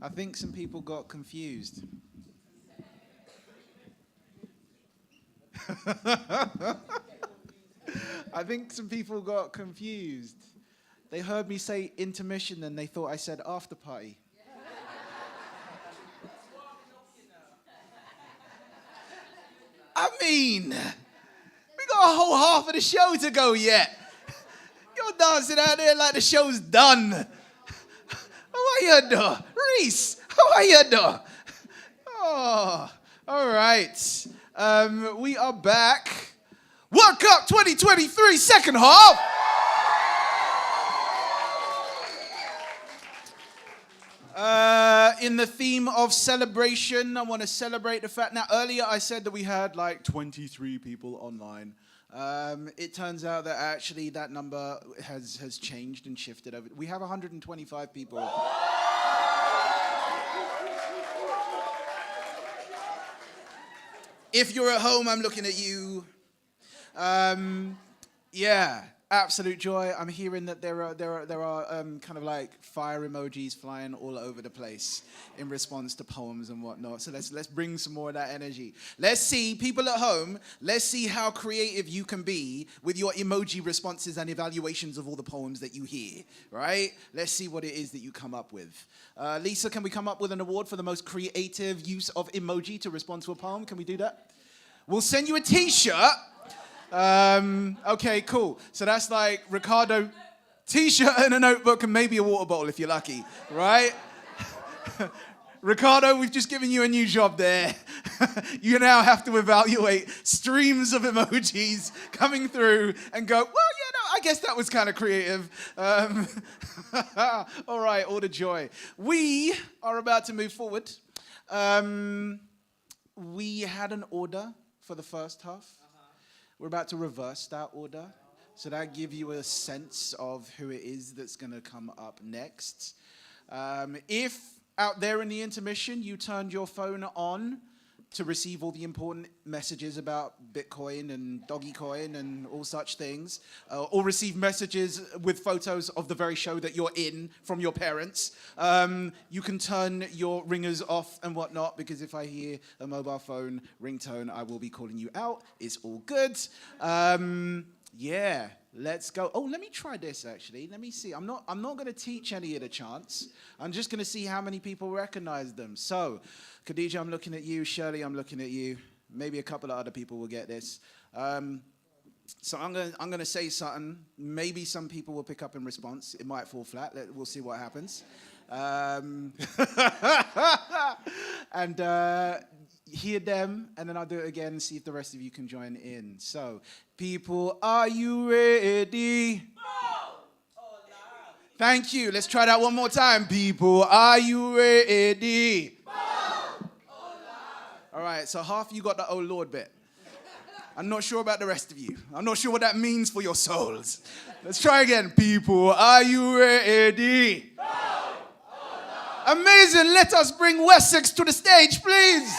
I think some people got confused. I think some people got confused. They heard me say intermission and they thought I said after party. I mean, we got a whole half of the show to go yet. You're dancing out there like the show's done. How are you, though? Reese, how are you, though? Oh, all right. We are back. World Cup 2023, second half. In the theme of celebration, I want to celebrate the fact. Now, earlier I said that we had like 23 people online. It turns out that actually that number has changed and shifted over. We have 125 people. If you're at home, I'm looking at you. Yeah, absolute joy. I'm hearing that there are kind of like fire emojis flying all over the place in response to poems and whatnot. So let's bring some more of that energy. Let's see, people at home, let's see how creative you can be with your emoji responses and evaluations of all the poems that you hear, right? Let's see what it is that you come up with. Lisa, can we come up with an award for the most creative use of emoji to respond to a poem? Can we do that? We'll send you a t-shirt. Okay, cool. So that's like Ricardo, t-shirt and a notebook and maybe a water bottle if you're lucky, right? Ricardo, we've just given you a new job there. You now have to evaluate streams of emojis coming through and go, well, yeah, no, I guess that was kind of creative. All right, all the joy. We are about to move forward. We had an order for the first half. We're about to reverse that order. So that gives you a sense of who it is that's going to come up next. If out there in the intermission, you turned your phone on to receive all the important messages about Bitcoin and Dogecoin and all such things, or receive messages with photos of the very show that you're in from your parents, you can turn your ringers off and whatnot, because if I hear a mobile phone ringtone, I will be calling you out. It's all good. Yeah, let's go. Oh, let me try this, actually. Let me see. I'm not going to teach any of the chants. I'm just going to see how many people recognize them. So, Khadija, I'm looking at you. Shirley, I'm looking at you. Maybe a couple of other people will get this. So I'm going to say something. Maybe some people will pick up in response. It might fall flat. We'll see what happens. And hear them, and then I'll do it again and see if the rest of you can join in. So, people, are you ready? Thank you. Let's try that one more time. People, are you ready? All right, so half of you got the oh Lord bit. I'm not sure about the rest of you. I'm not sure what that means for your souls. Let's try again. People, are you ready? Amazing. Let us bring Wessex to the stage, please.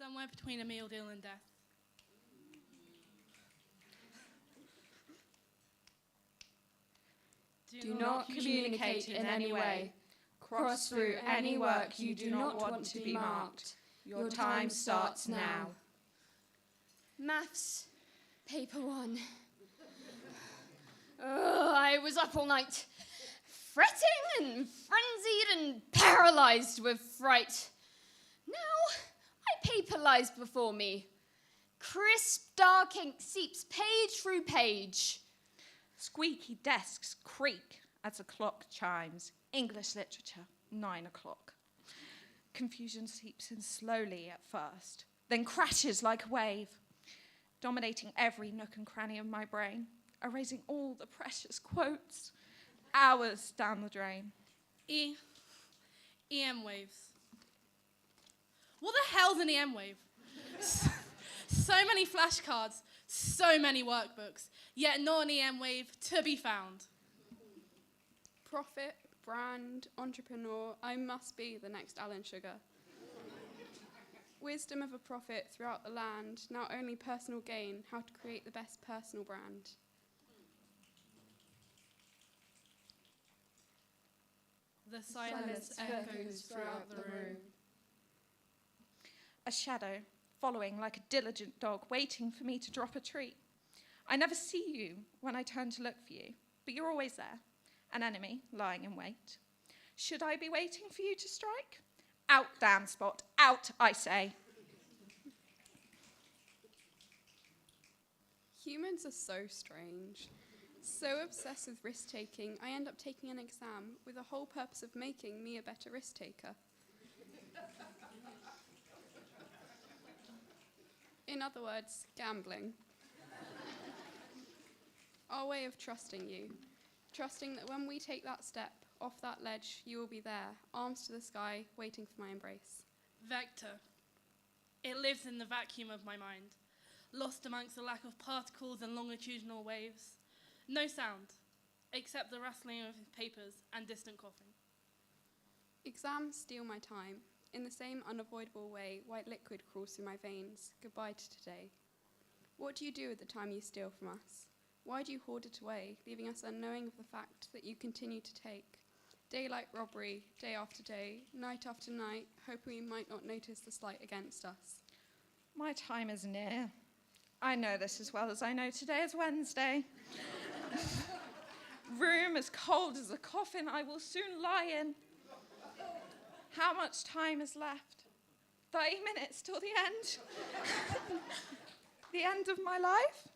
Somewhere between a meal deal and death. Do not communicate in any way. Cross through any work you do not want to be marked. Your time starts now. Maths, paper 1. I was up all night, fretting and frenzied and paralyzed with fright. Now, my paper lies before me. Crisp, dark ink seeps page through page. Squeaky desks creak as the clock chimes. English literature, 9 o'clock. Confusion seeps in slowly at first, then crashes like a wave, dominating every nook and cranny of my brain, erasing all the precious quotes, hours down the drain. EM waves. What the hell's an EM wave? So many flashcards, so many workbooks, yet not an EM wave to be found. Profit, brand, entrepreneur, I must be the next Alan Sugar. Wisdom of a prophet throughout the land, not only personal gain, how to create the best personal brand. The silence echoes throughout the room. A shadow, following like a diligent dog, waiting for me to drop a treat. I never see you when I turn to look for you, but you're always there, an enemy lying in wait. Should I be waiting for you to strike? Out, damn spot, out, I say. Humans are so strange. So obsessed with risk-taking, I end up taking an exam with the whole purpose of making me a better risk-taker. In other words, gambling. Our way of trusting you. Trusting that when we take that step off that ledge, you will be there, arms to the sky, waiting for my embrace. Vector. It lives in the vacuum of my mind, lost amongst the lack of particles and longitudinal waves. No sound, except the rustling of papers and distant coughing. Exams steal my time. In the same unavoidable way, white liquid crawls through my veins. Goodbye to today. What do you do with the time you steal from us? Why do you hoard it away, leaving us unknowing of the fact that you continue to take? Daylight robbery, day after day, night after night, hoping we might not notice the slight against us. My time is near. I know this as well as I know today is Wednesday. Room as cold as a coffin I will soon lie in. How much time is left? 30 minutes till the end? The end of my life?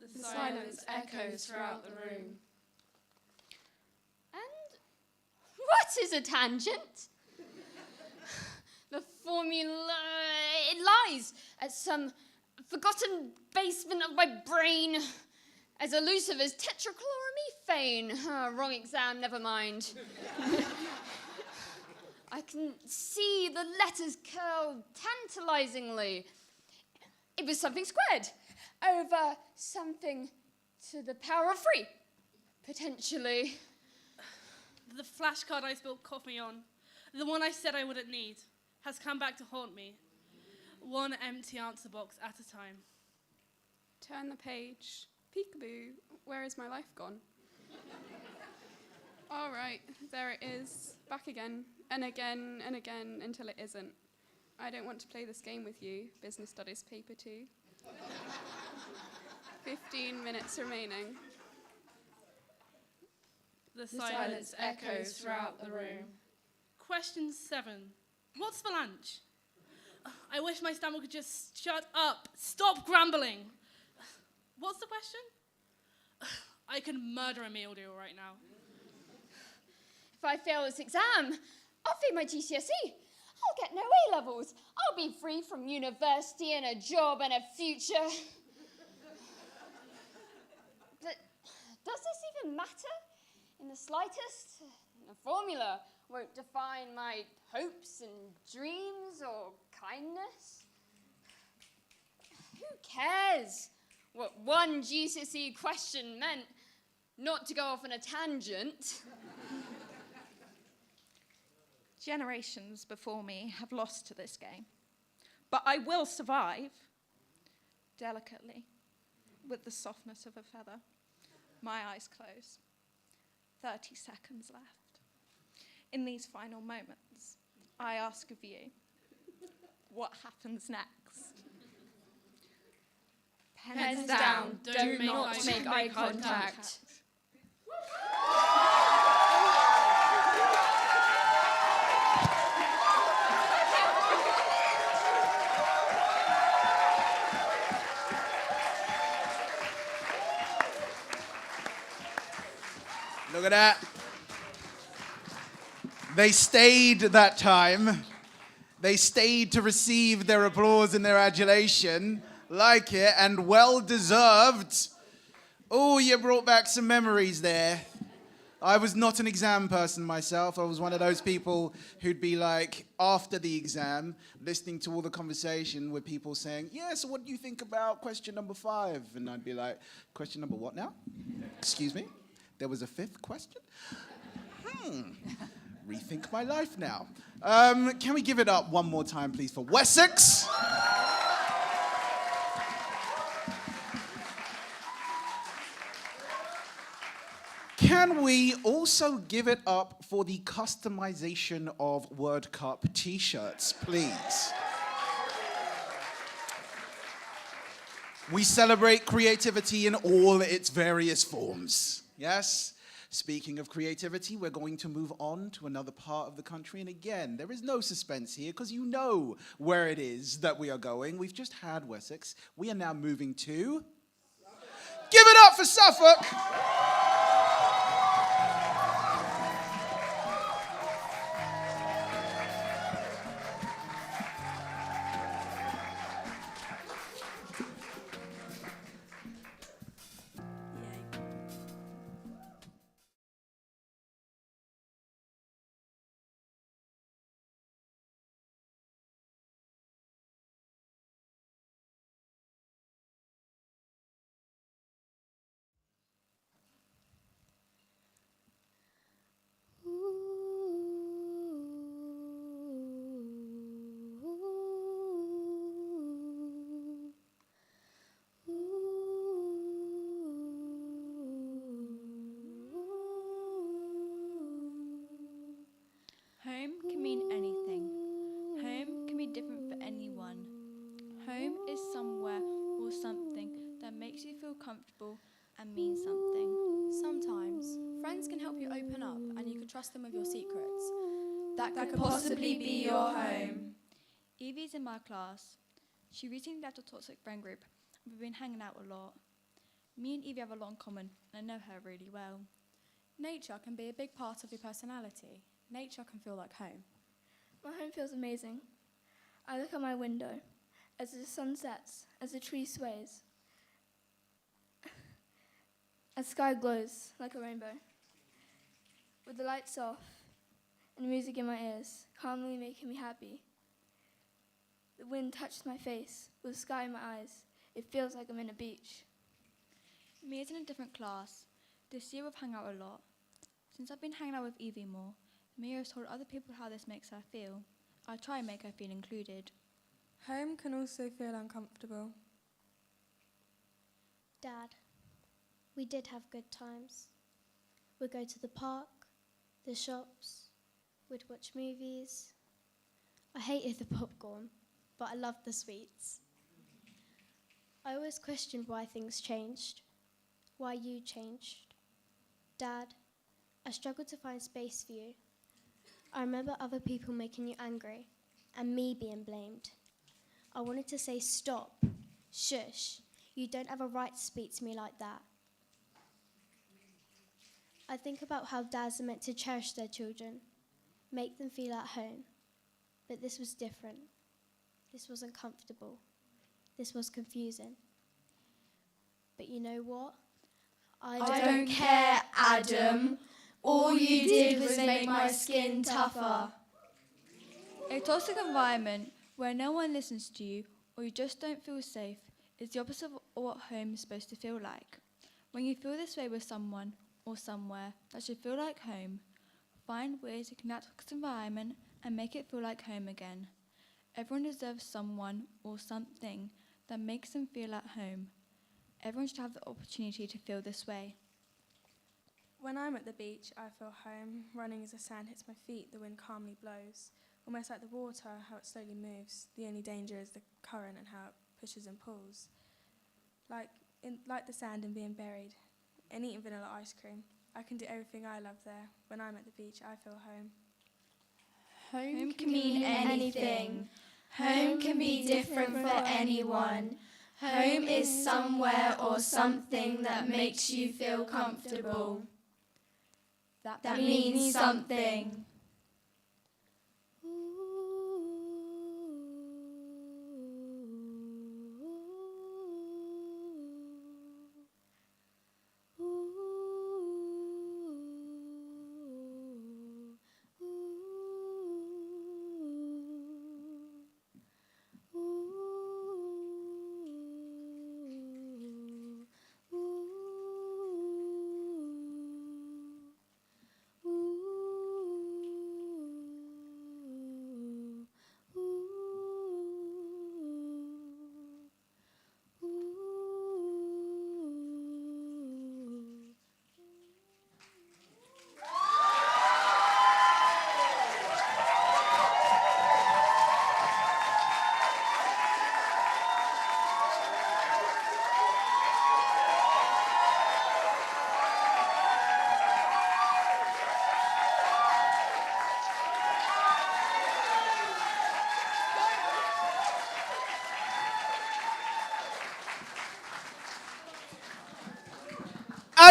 The silence echoes throughout the room. And what is a tangent? The formula, it lies at some forgotten basement of my brain, as elusive as tetrachloromethane. Wrong exam, never mind. I can see the letters curl tantalizingly. It was something squared over something to the power of 3, potentially. The flashcard I spilled coffee on, the one I said I wouldn't need, has come back to haunt me. One empty answer box at a time. Turn the page. Peekaboo, where is my life gone? All right, there it is. Back again, and again, and again, until it isn't. I don't want to play this game with you, business studies paper 2. 15 minutes remaining. The silence echoes throughout the room. Question 7. What's for lunch? I wish my stomach could just shut up. Stop grumbling. What's the question? I can murder a meal deal right now. If I fail this exam, I'll fail my GCSE. I'll get no A-levels. I'll be free from university and a job and a future. But does this even matter in the slightest? The formula won't define my hopes and dreams or kindness. Who cares what one GCSE question meant? Not to go off on a tangent. Generations before me have lost to this game, but I will survive delicately, with the softness of a feather. My eyes close. 30 seconds left. In these final moments, I ask of you, what happens next? Pens down, don't make eye contact. Look at that. They stayed that time. They stayed to receive their applause and their adulation. Like it, and well deserved. Oh, you brought back some memories there. I was not an exam person myself. I was one of those people who'd be like, after the exam, listening to all the conversation with people saying, yeah, so what do you think about question number 5? And I'd be like, question number what now? Excuse me? There was a 5th question? Rethink my life now. Can we give it up one more time, please, for Wessex? Can we also give it up for the customization of WORDCUP t-shirts, please? We celebrate creativity in all its various forms, yes? Speaking of creativity, we're going to move on to another part of the country. And again, there is no suspense here because you know where it is that we are going. We've just had Wessex. We are now moving to... Give it up for Suffolk! Home can mean anything. Home can be different for anyone. Home is somewhere or something that makes you feel comfortable and means something. Sometimes, friends can help you open up and you can trust them with your secrets. That could possibly be your home. Evie's in my class. She recently left a toxic friend group and we've been hanging out a lot. Me and Evie have a lot in common and I know her really well. Nature can be a big part of your personality. Nature can feel like home. My home feels amazing. I look out my window as the sun sets, as the tree sways, as the sky glows like a rainbow. With the lights off and music in my ears, calmly making me happy. The wind touches my face, with the sky in my eyes. It feels like I'm in a beach. Mia's in a different class. This year we've hung out a lot. Since I've been hanging out with Evie more, Mia has told other people how this makes her feel. I try and make her feel included. Home can also feel uncomfortable. Dad, we did have good times. We'd go to the park, the shops, we'd watch movies. I hated the popcorn, but I loved the sweets. I always questioned why things changed, why you changed. Dad, I struggled to find space for you. I remember other people making you angry and me being blamed. I wanted to say stop, shush, you don't have a right to speak to me like that. I think about how dads are meant to cherish their children, make them feel at home. But this was different. This wasn't comfortable. This was confusing. But you know what? I don't care, Adam. All you did was make my skin tougher. A toxic environment where no one listens to you or you just don't feel safe is the opposite of what home is supposed to feel like. When you feel this way with someone or somewhere that should feel like home, find ways to connect with this environment and make it feel like home again. Everyone deserves someone or something that makes them feel at home. Everyone should have the opportunity to feel this way. When I'm at the beach, I feel home. Running as the sand hits my feet, the wind calmly blows. Almost like the water, how it slowly moves. The only danger is the current and how it pushes and pulls. Like the sand and being buried. And eating vanilla ice cream. I can do everything I love there. When I'm at the beach, I feel home. Home can mean anything. Home can be different for anyone. Home is somewhere or something that makes you feel comfortable. That means something.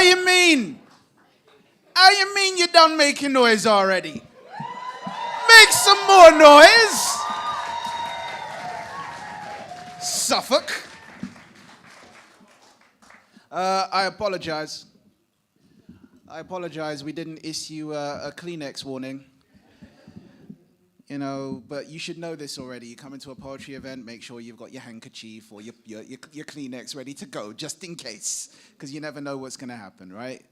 you mean? How you mean you done making noise already? Make some more noise. Suffolk. I apologize. We didn't issue a Kleenex warning. You know, but you should know this already. You come into a poetry event, make sure you've got your handkerchief or your Kleenex ready to go, just in case, because you never know what's going to happen, right?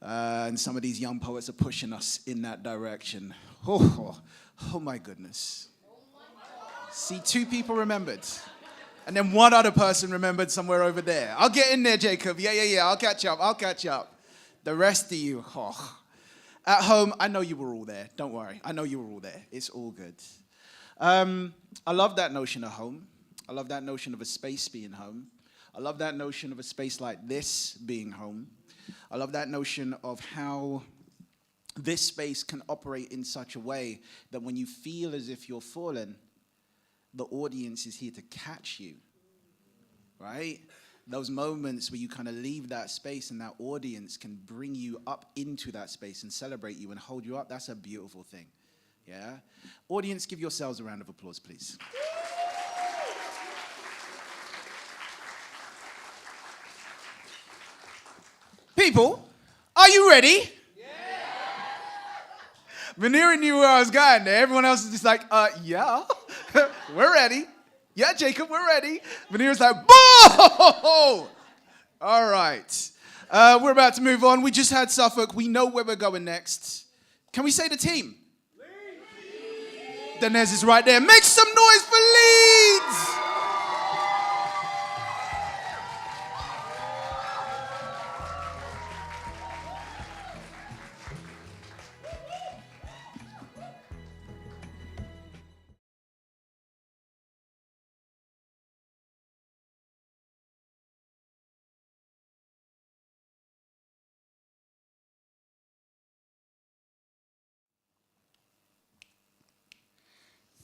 And some of these young poets are pushing us in that direction. Oh my goodness. See, 2 people remembered. And then 1 other person remembered somewhere over there. I'll get in there, Jacob. Yeah. I'll catch up. The rest of you, at home, I know you were all there. Don't worry. I know you were all there. It's all good. I love that notion of home. I love that notion of a space being home. I love that notion of a space like this being home. I love that notion of how this space can operate in such a way that when you feel as if you're falling, the audience is here to catch you, right? Those moments where you kind of leave that space and that audience can bring you up into that space and celebrate you and hold you up, that's a beautiful thing, yeah? Audience, give yourselves a round of applause, please. People, are you ready? Yeah. Manira knew where I was going there. Everyone else is just like, yeah, we're ready. Yeah, Jacob, we're ready. Manira's like, boo! All right. We're about to move on. We just had Suffolk. We know where we're going next. Can we say the team? Leeds. Denise is right there. Make some noise for Leeds!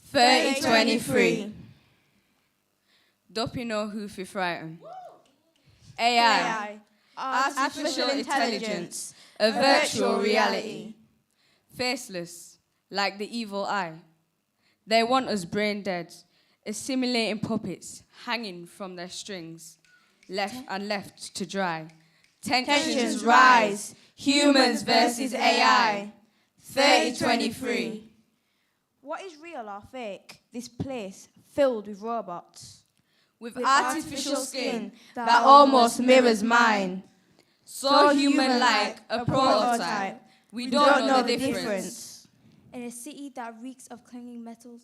Thirty 23. Don't you know who fi frighten? AI. Artificial intelligence. A virtual reality. Faceless, like the evil eye. They want us brain dead, assimilating puppets hanging from their strings, left to dry. Tensions rise. Humans versus AI. 3023. What is real or fake? This place filled with robots. With artificial skin that almost mirrors mine. So human-like, a prototype. We don't know the difference. In a city that reeks of clinging metals,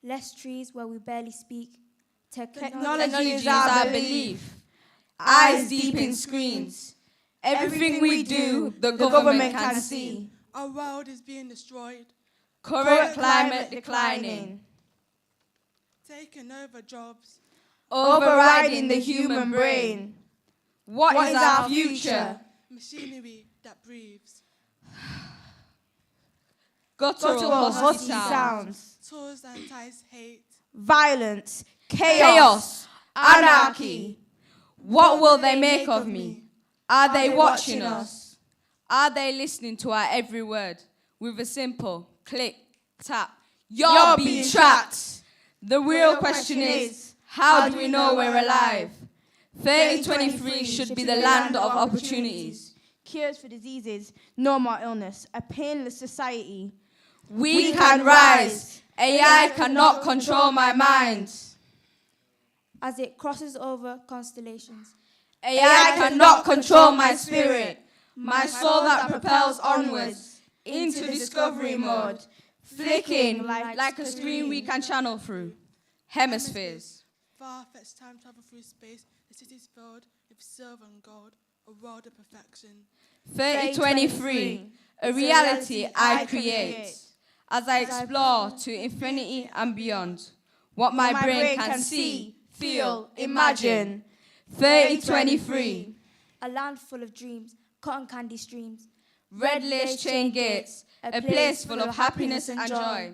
less trees where we barely speak. Technology is our belief. Eyes deep in screens. Everything we do, the government can see. Our world is being destroyed. Current climate declining. Taking over jobs. Overriding the human brain. What is our future? Machinery that breathes. Guttural husky sounds. Tools that entice hate. Violence. Chaos. Anarchy. What will they make of me? Are they watching us? Are they listening to our every word with a simple click, tap? You're being trapped. The real question is, how do we know we're alive? 3023 should be the land of opportunities. Cures for diseases, no more illness, a painless society. We can rise. AI cannot control my mind. As it crosses over constellations. AI cannot control my spirit, my soul that propels onwards into discovery mode, flicking like a screen we can channel through hemispheres. Far-fetched time travel through space, the city's filled with silver and gold, a world of perfection. 3023, a reality I create as I explore to infinity and beyond. What my brain can see, feel, imagine. 3023, a land full of dreams, cotton candy streams, red lace chain gates, a place full of happiness and joy.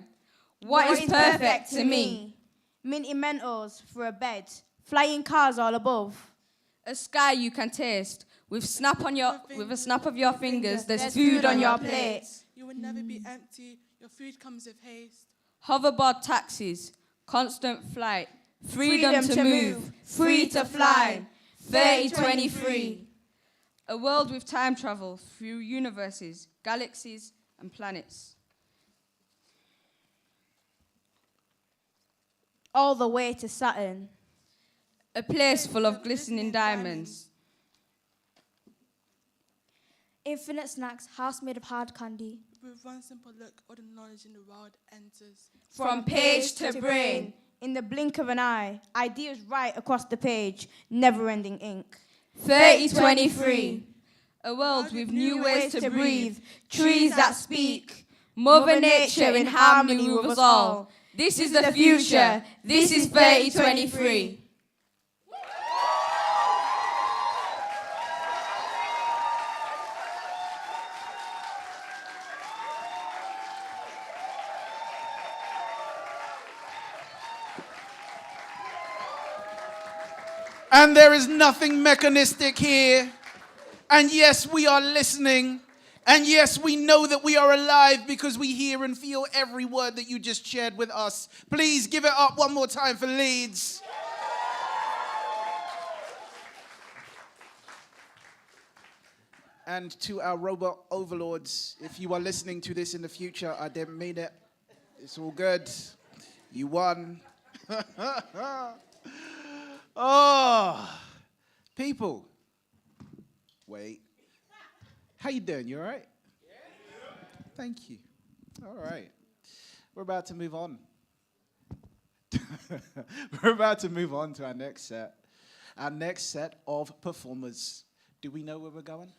What is perfect to me? Minty Mentos for a bed, flying cars all above. A sky you can taste With a snap of your fingers, there's food on your plate. You will never be empty. Your food comes with haste. Hoverboard taxis, constant flight, freedom to move, free to fly, 3023. A world with time travel through universes, galaxies, and planets. All the way to Saturn. A place full of glistening diamonds. Infinite snacks, house made of hard candy. With one simple look, all the knowledge in the world enters. From page to brain, in the blink of an eye, ideas right across the page, never-ending ink. 3023. A world with new ways to breathe, trees that speak, Mother Nature in harmony with us all. This is the future. This is 3023. And there is nothing mechanistic here. And yes, we are listening. And yes, we know that we are alive because we hear and feel every word that you just shared with us. Please give it up one more time for Leeds. And to our robot overlords, if you are listening to this in the future, I didn't mean it. It's all good. You won. Oh, people. Wait. How you doing? You all right? Yeah. Thank you. All right. We're about to move on. We're about to move on to our next set. Our next set of performers. Do we know where we're going?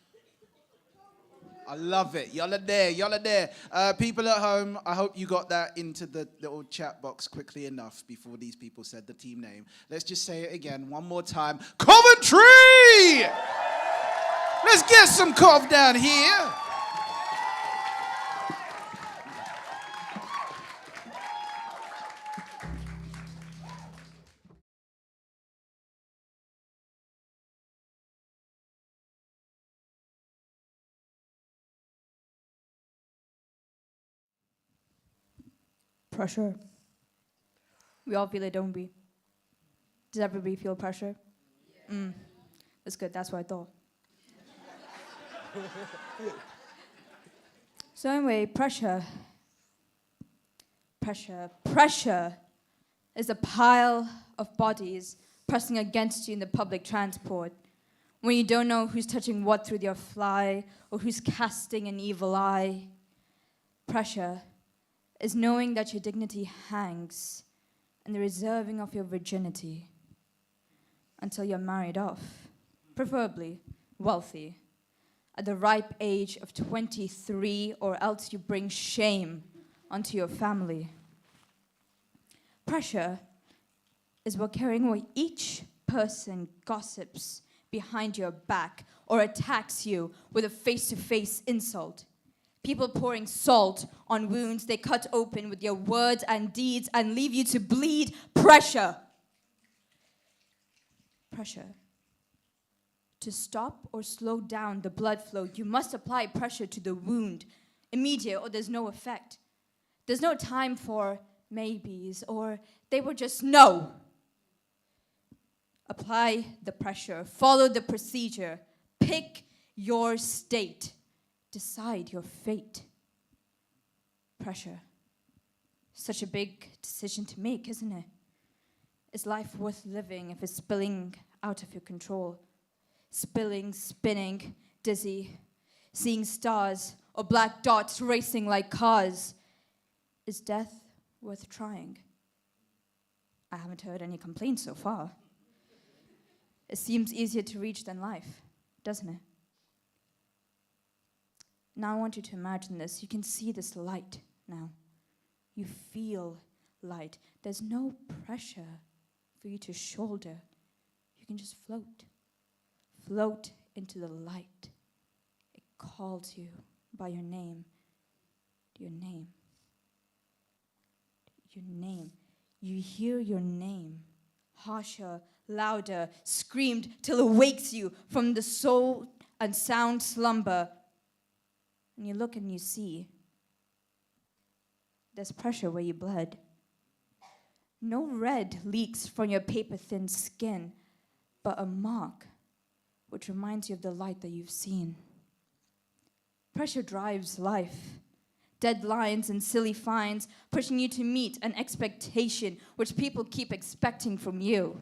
I love it. Y'all are there. Y'all are there. People at home, I hope you got that into the little chat box quickly enough before these people said the team name. Let's just say it again one more time. Coventry! Let's get some Cov down here. Pressure. We all feel it, don't we? Does everybody feel pressure? That's good. That's what I thought. So anyway, pressure is a pile of bodies pressing against you in the public transport when you don't know who's touching what through your fly or who's casting an evil eye. Pressure is knowing that your dignity hangs in the reserving of your virginity until you're married off, preferably wealthy, at the ripe age of 23, or else you bring shame onto your family. Pressure is about caring what each person gossips behind your back or attacks you with a face-to-face insult. People pouring salt on wounds they cut open with your words and deeds and leave you to bleed. Pressure. Pressure. To stop or slow down the blood flow, you must apply pressure to the wound, immediate or there's no effect. There's no time for maybes or they were just no. Apply the pressure, follow the procedure, pick your state, decide your fate. Pressure. Such a big decision to make, isn't it? Is life worth living if it's spilling out of your control? Spilling, spinning, dizzy, seeing stars or black dots racing like cars. Is death worth trying? I haven't heard any complaints so far. It seems easier to reach than life, doesn't it? Now I want you to imagine this. You can see this light now. You feel light. There's no pressure for you to shoulder. You can just float. Float into the light. It calls you by your name. Your name. Your name. You hear your name. Harsher, louder, screamed till it wakes you from the soul unsound slumber, and you look and you see there's pressure where you bled. No red leaks from your paper-thin skin, but a mark which reminds you of the light that you've seen. Pressure drives life. Deadlines and silly fines pushing you to meet an expectation which people keep expecting from you.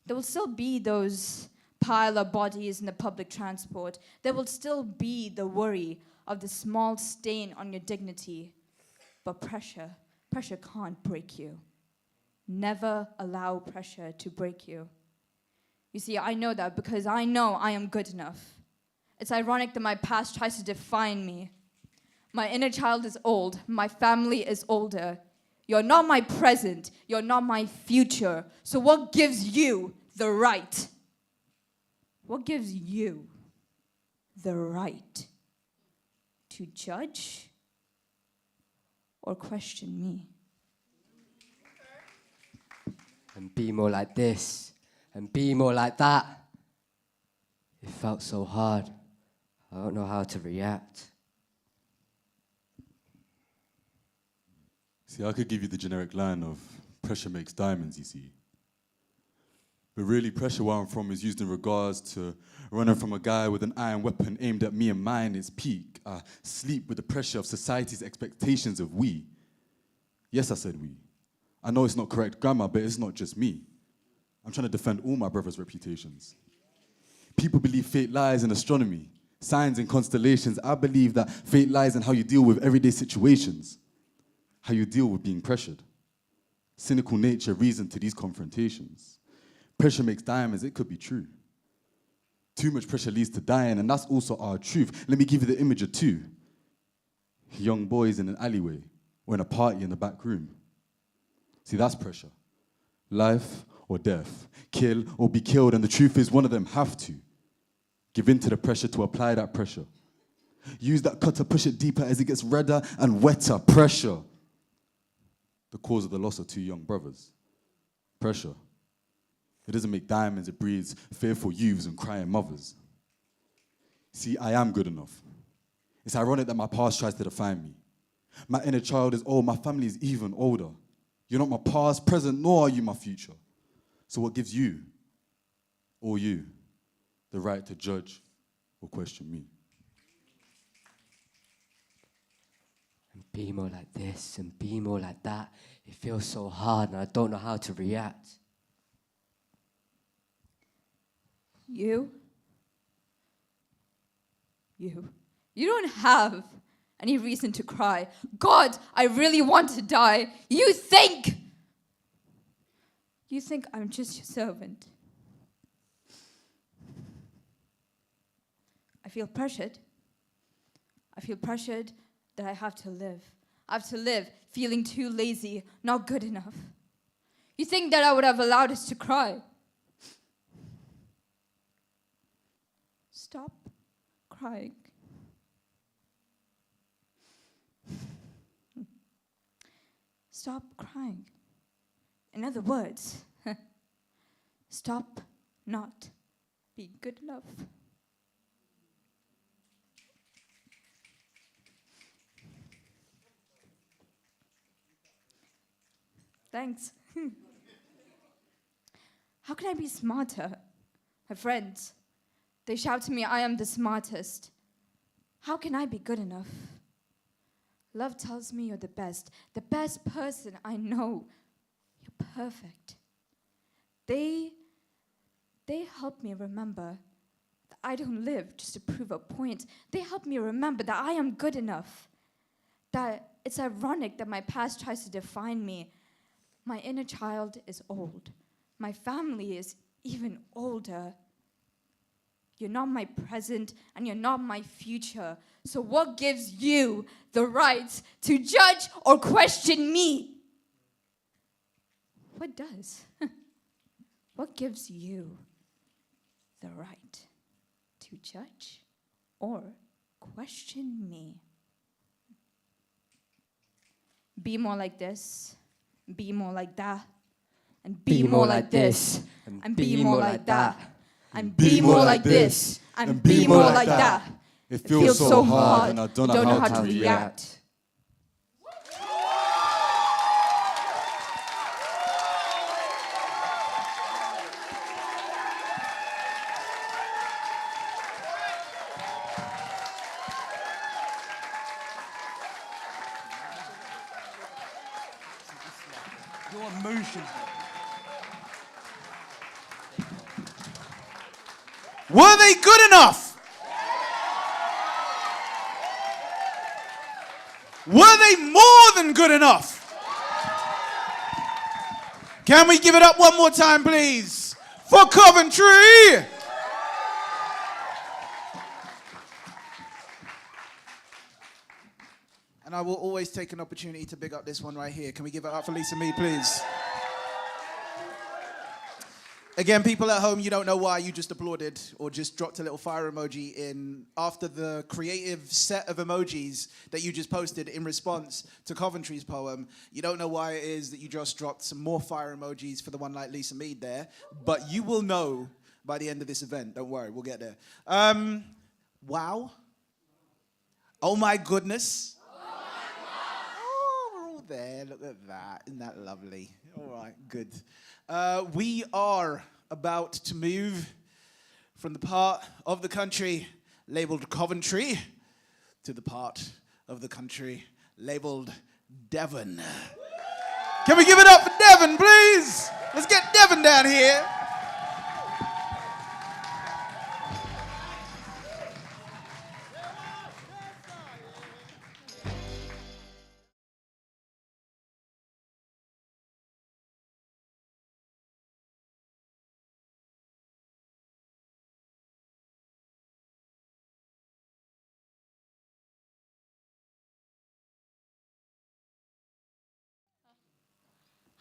There will still be those pile of bodies in the public transport. There will still be the worry of the small stain on your dignity. But pressure can't break you. Never allow pressure to break you. You see, I know that because I know I am good enough. It's ironic that my past tries to define me. My inner child is old. My family is older. You're not my present. You're not my future. So what gives you the right? What gives you the right to judge or question me? And be more like this, and be more like that. It felt so hard. I don't know how to react. See, I could give you the generic line of pressure makes diamonds, you see. But really, pressure where I'm from is used in regards to running from a guy with an iron weapon aimed at me and mine is peak. I sleep with the pressure of society's expectations of we. Yes, I said we. I know it's not correct grammar, but it's not just me. I'm trying to defend all my brothers' reputations. People believe fate lies in astronomy, signs and constellations. I believe that fate lies in how you deal with everyday situations, how you deal with being pressured. Cynical nature reason to these confrontations. Pressure makes diamonds, it could be true. Too much pressure leads to dying, and that's also our truth. Let me give you the image of two. Young boys in an alleyway, or in a party in the back room. See, that's pressure. Life or death, kill or be killed, and the truth is one of them have to. Give in to the pressure to apply that pressure. Use that cutter, push it deeper as it gets redder and wetter. Pressure. The cause of the loss of two young brothers. Pressure. It doesn't make diamonds, it breeds fearful youths and crying mothers. See, I am good enough. It's ironic that my past tries to define me. My inner child is old, my family is even older. You're not my past, present, nor are you my future. So what gives you, or you, the right to judge or question me? And be more like this, and be more like that. It feels so hard, and I don't know how to react. You don't have any reason to cry. God, I really want to die. You think I'm just your servant. I feel pressured. I feel pressured that I have to live. I have to live feeling too lazy, not good enough. You think that I would have allowed us to cry? Stop crying. Stop crying. In other words, stop not being good enough. Thanks. How can I be smarter? My friends, they shout to me, I am the smartest. How can I be good enough? Love tells me you're the best person I know. You're perfect. They help me remember that I don't live just to prove a point. They help me remember that I am good enough. That it's ironic that my past tries to define me. My inner child is old. My family is even older. You're not my present, and you're not my future. So what gives you the right to judge or question me? What does? What gives you the right to judge or question me? Be more like this, be more like that, and be more like this, and be more like that. And be more like this, and be more like that. It feels so hard and I don't know how to react. Your emotions. Were they good enough? Were they more than good enough? Can we give it up one more time, please, for Coventry? And I will always take an opportunity to big up this one right here. Can we give it up for Lisa Me, please? Again, people at home, you don't know why you just applauded or just dropped a little fire emoji in after the creative set of emojis that you just posted in response to Coventry's poem. You don't know why it is that you just dropped some more fire emojis for the one like Lisa Mead there, but you will know by the end of this event. Don't worry, we'll get there. Wow. Oh my goodness. Oh, we're all there. Look at that. Isn't that lovely? All right, good. We are about to move from the part of the country labeled Coventry to the part of the country labeled Devon. Can we give it up for Devon, please? Let's get Devon down here.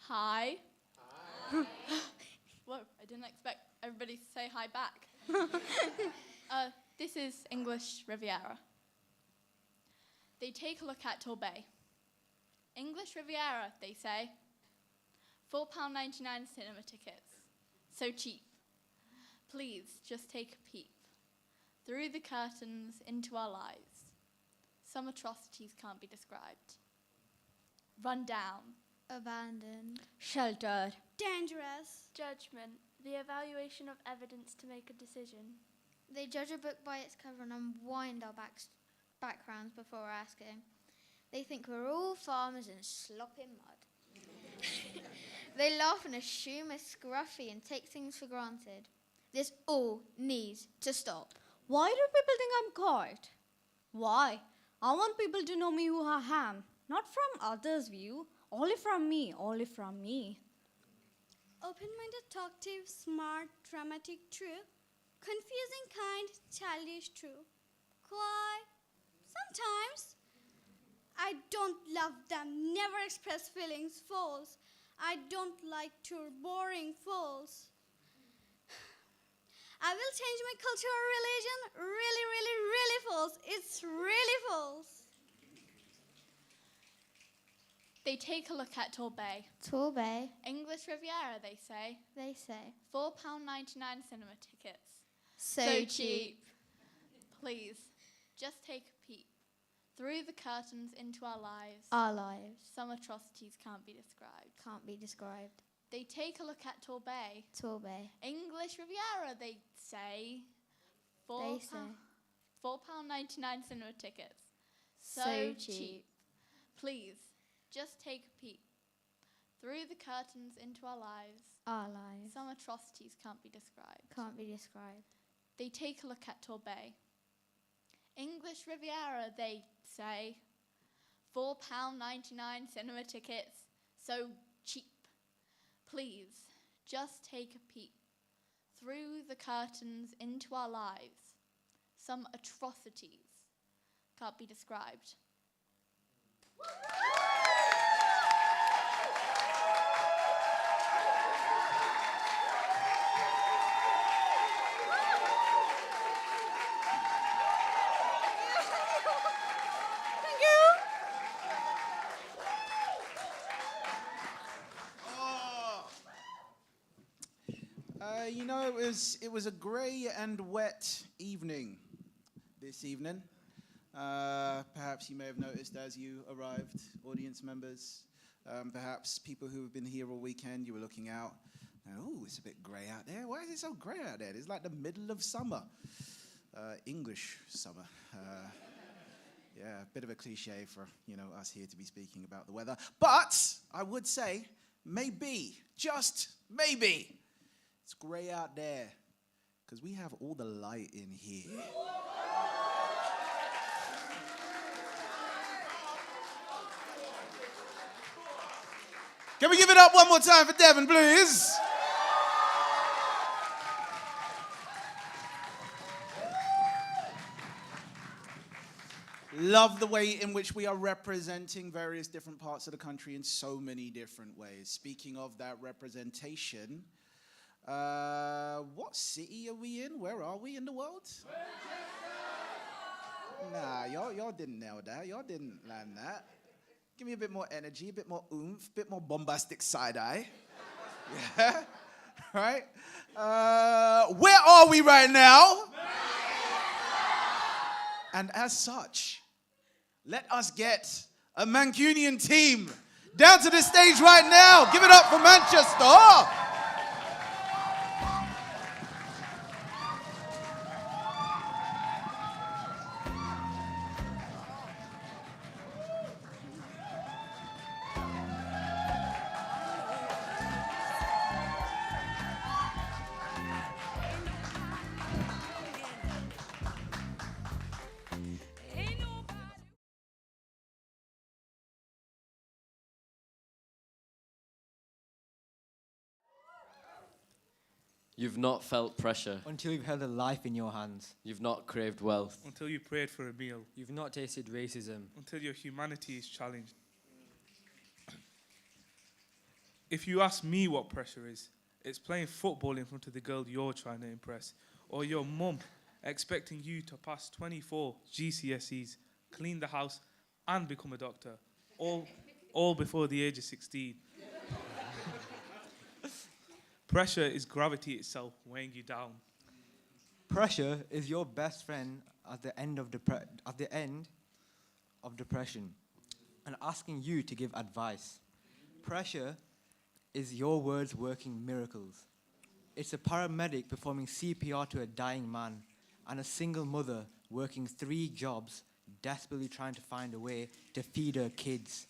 Hi. Whoa, I didn't expect everybody to say hi back. This is English Riviera. They take a look at Torbay. English Riviera, they say. £4.99 cinema tickets. So cheap. Please, just take a peep. Through the curtains into our lives. Some atrocities can't be described. Run down. Abandoned. Sheltered. Dangerous. Judgment, the evaluation of evidence to make a decision. They judge a book by its cover and unwind our backgrounds before asking. They think we're all farmers and slop in mud. They laugh and assume we're scruffy and take things for granted. This all needs to stop. Why do people think I'm God? Why? I want people to know me who I am, not from others' view. Only from me, only from me. Open-minded, talkative, smart, dramatic, true. Confusing, kind, childish, true. Quiet. Sometimes. I don't love them, never express feelings, false. I don't like tour, boring, false. I will change my culture or religion, really, really, really false. It's really false. They take a look at Torbay. Torbay. English Riviera, they say. They say. £4.99 cinema tickets. So cheap. Please, just take a peep. Through the curtains into our lives. Our lives. Some atrocities can't be described. Can't be described. They take a look at Torbay. Torbay. English Riviera, they say. £4.99 cinema tickets. So cheap. Please, just take a peep. Through the curtains into our lives. Our lives. Some atrocities can't be described. Can't be described. They take a look at Torbay. English Riviera, they say. £4.99 cinema tickets. So cheap. Please, just take a peep. Through the curtains into our lives. Some atrocities can't be described. you know, it was a grey and wet evening this evening. Perhaps you may have noticed as you arrived, audience members, perhaps people who have been here all weekend, you were looking out. Oh, it's a bit grey out there. Why is it so grey out there? It's like the middle of summer. English summer. Yeah, a bit of a cliche for, you know, us here to be speaking about the weather. But I would say, maybe, just maybe, it's grey out there because we have all the light in here. Can we give it up one more time for Devon, please? Love the way in which we are representing various different parts of the country in so many different ways. Speaking of that representation, what city are we in? Where are we in the world? Nah, y'all didn't nail that. Y'all didn't land that. Give me a bit more energy, a bit more oomph, a bit more bombastic side-eye. Yeah, right? Where are we right now? And as such, let us get a Mancunian team down to the stage right now. Give it up for Manchester. You've not felt pressure. Until you've held a life in your hands. You've not craved wealth. Until you prayed for a meal. You've not tasted racism. Until your humanity is challenged. If you ask me what pressure is, it's playing football in front of the girl you're trying to impress, or your mum expecting you to pass 24 GCSEs, clean the house, and become a doctor, all before the age of 16. Pressure is gravity itself weighing you down. Pressure is your best friend at the end of depression and asking you to give advice. Pressure is your words working miracles. It's a paramedic performing CPR to a dying man and a single mother working 3 jobs, desperately trying to find a way to feed her kids.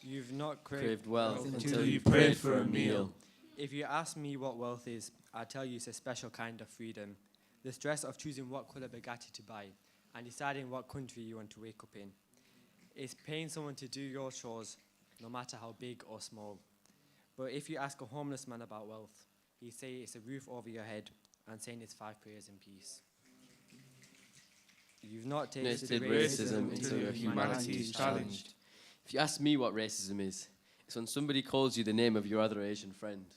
You've not craved wealth until you prayed for a meal. If you ask me what wealth is, I'll tell you it's a special kind of freedom. The stress of choosing what colour Bugatti to buy and deciding what country you want to wake up in. It's paying someone to do your chores, no matter how big or small. But if you ask a homeless man about wealth, he'd say it's a roof over your head and saying it's 5 prayers in peace. You've not tasted racism until your humanity is challenged. If you ask me what racism is, it's when somebody calls you the name of your other Asian friend.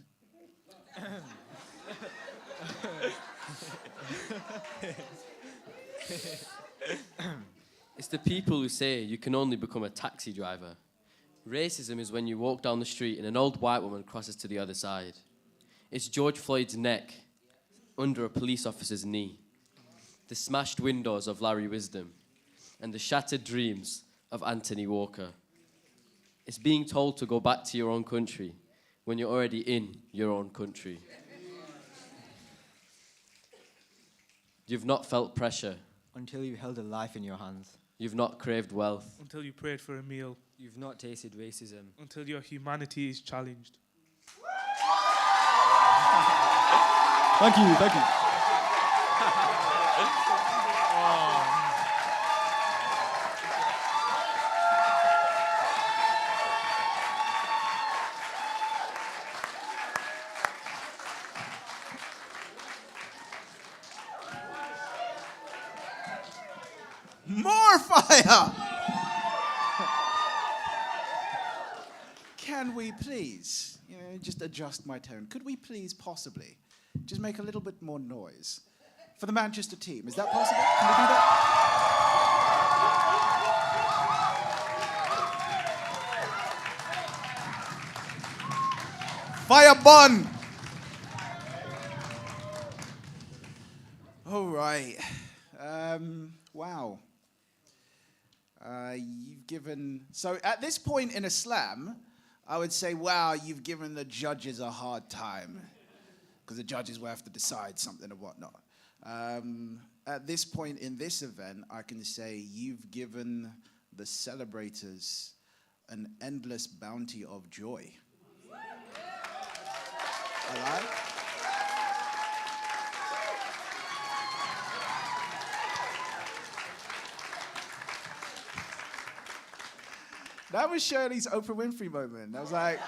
It's the people who say you can only become a taxi driver. Racism is when you walk down the street and an old white woman crosses to the other side. It's George Floyd's neck under a police officer's knee. The smashed windows of Larry Wisdom and the shattered dreams of Anthony Walker. It's being told to go back to your own country when you're already in your own country. You've not felt pressure. Until you held a life in your hands. You've not craved wealth. Until you prayed for a meal. You've not tasted racism. Until your humanity is challenged. Thank you, thank you. More fire! Can we please, just adjust my tone? Could we please possibly just make a little bit more noise for the Manchester team? Is that possible? Can we do that? Fire bun! All right. Wow. You've given... So at this point in a slam, I would say, wow, you've given the judges a hard time. Because the judges will have to decide something and whatnot. At this point in this event, I can say you've given the celebrators an endless bounty of joy. All right? That was Shirley's Oprah Winfrey moment. I was like,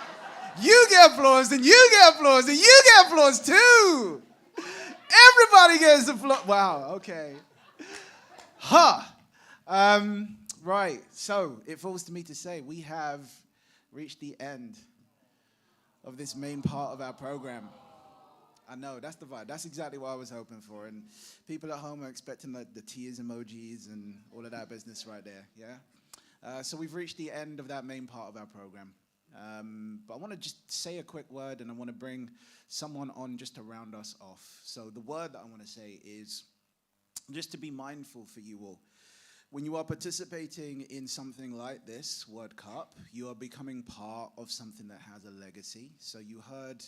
you get applause, and you get applause, and you get applause too. Everybody gets applause. Wow, okay. Right, so it falls to me to say we have reached the end of this main part of our program. I know, that's the vibe. That's exactly what I was hoping for. And people at home are expecting the tears emojis and all of that business right there, yeah? So we've reached the end of that main part of our program. But I want to just say a quick word, and I want to bring someone on just to round us off. So the word that I want to say is just to be mindful for you all. When you are participating in something like this, WORDCUP, you are becoming part of something that has a legacy. So you heard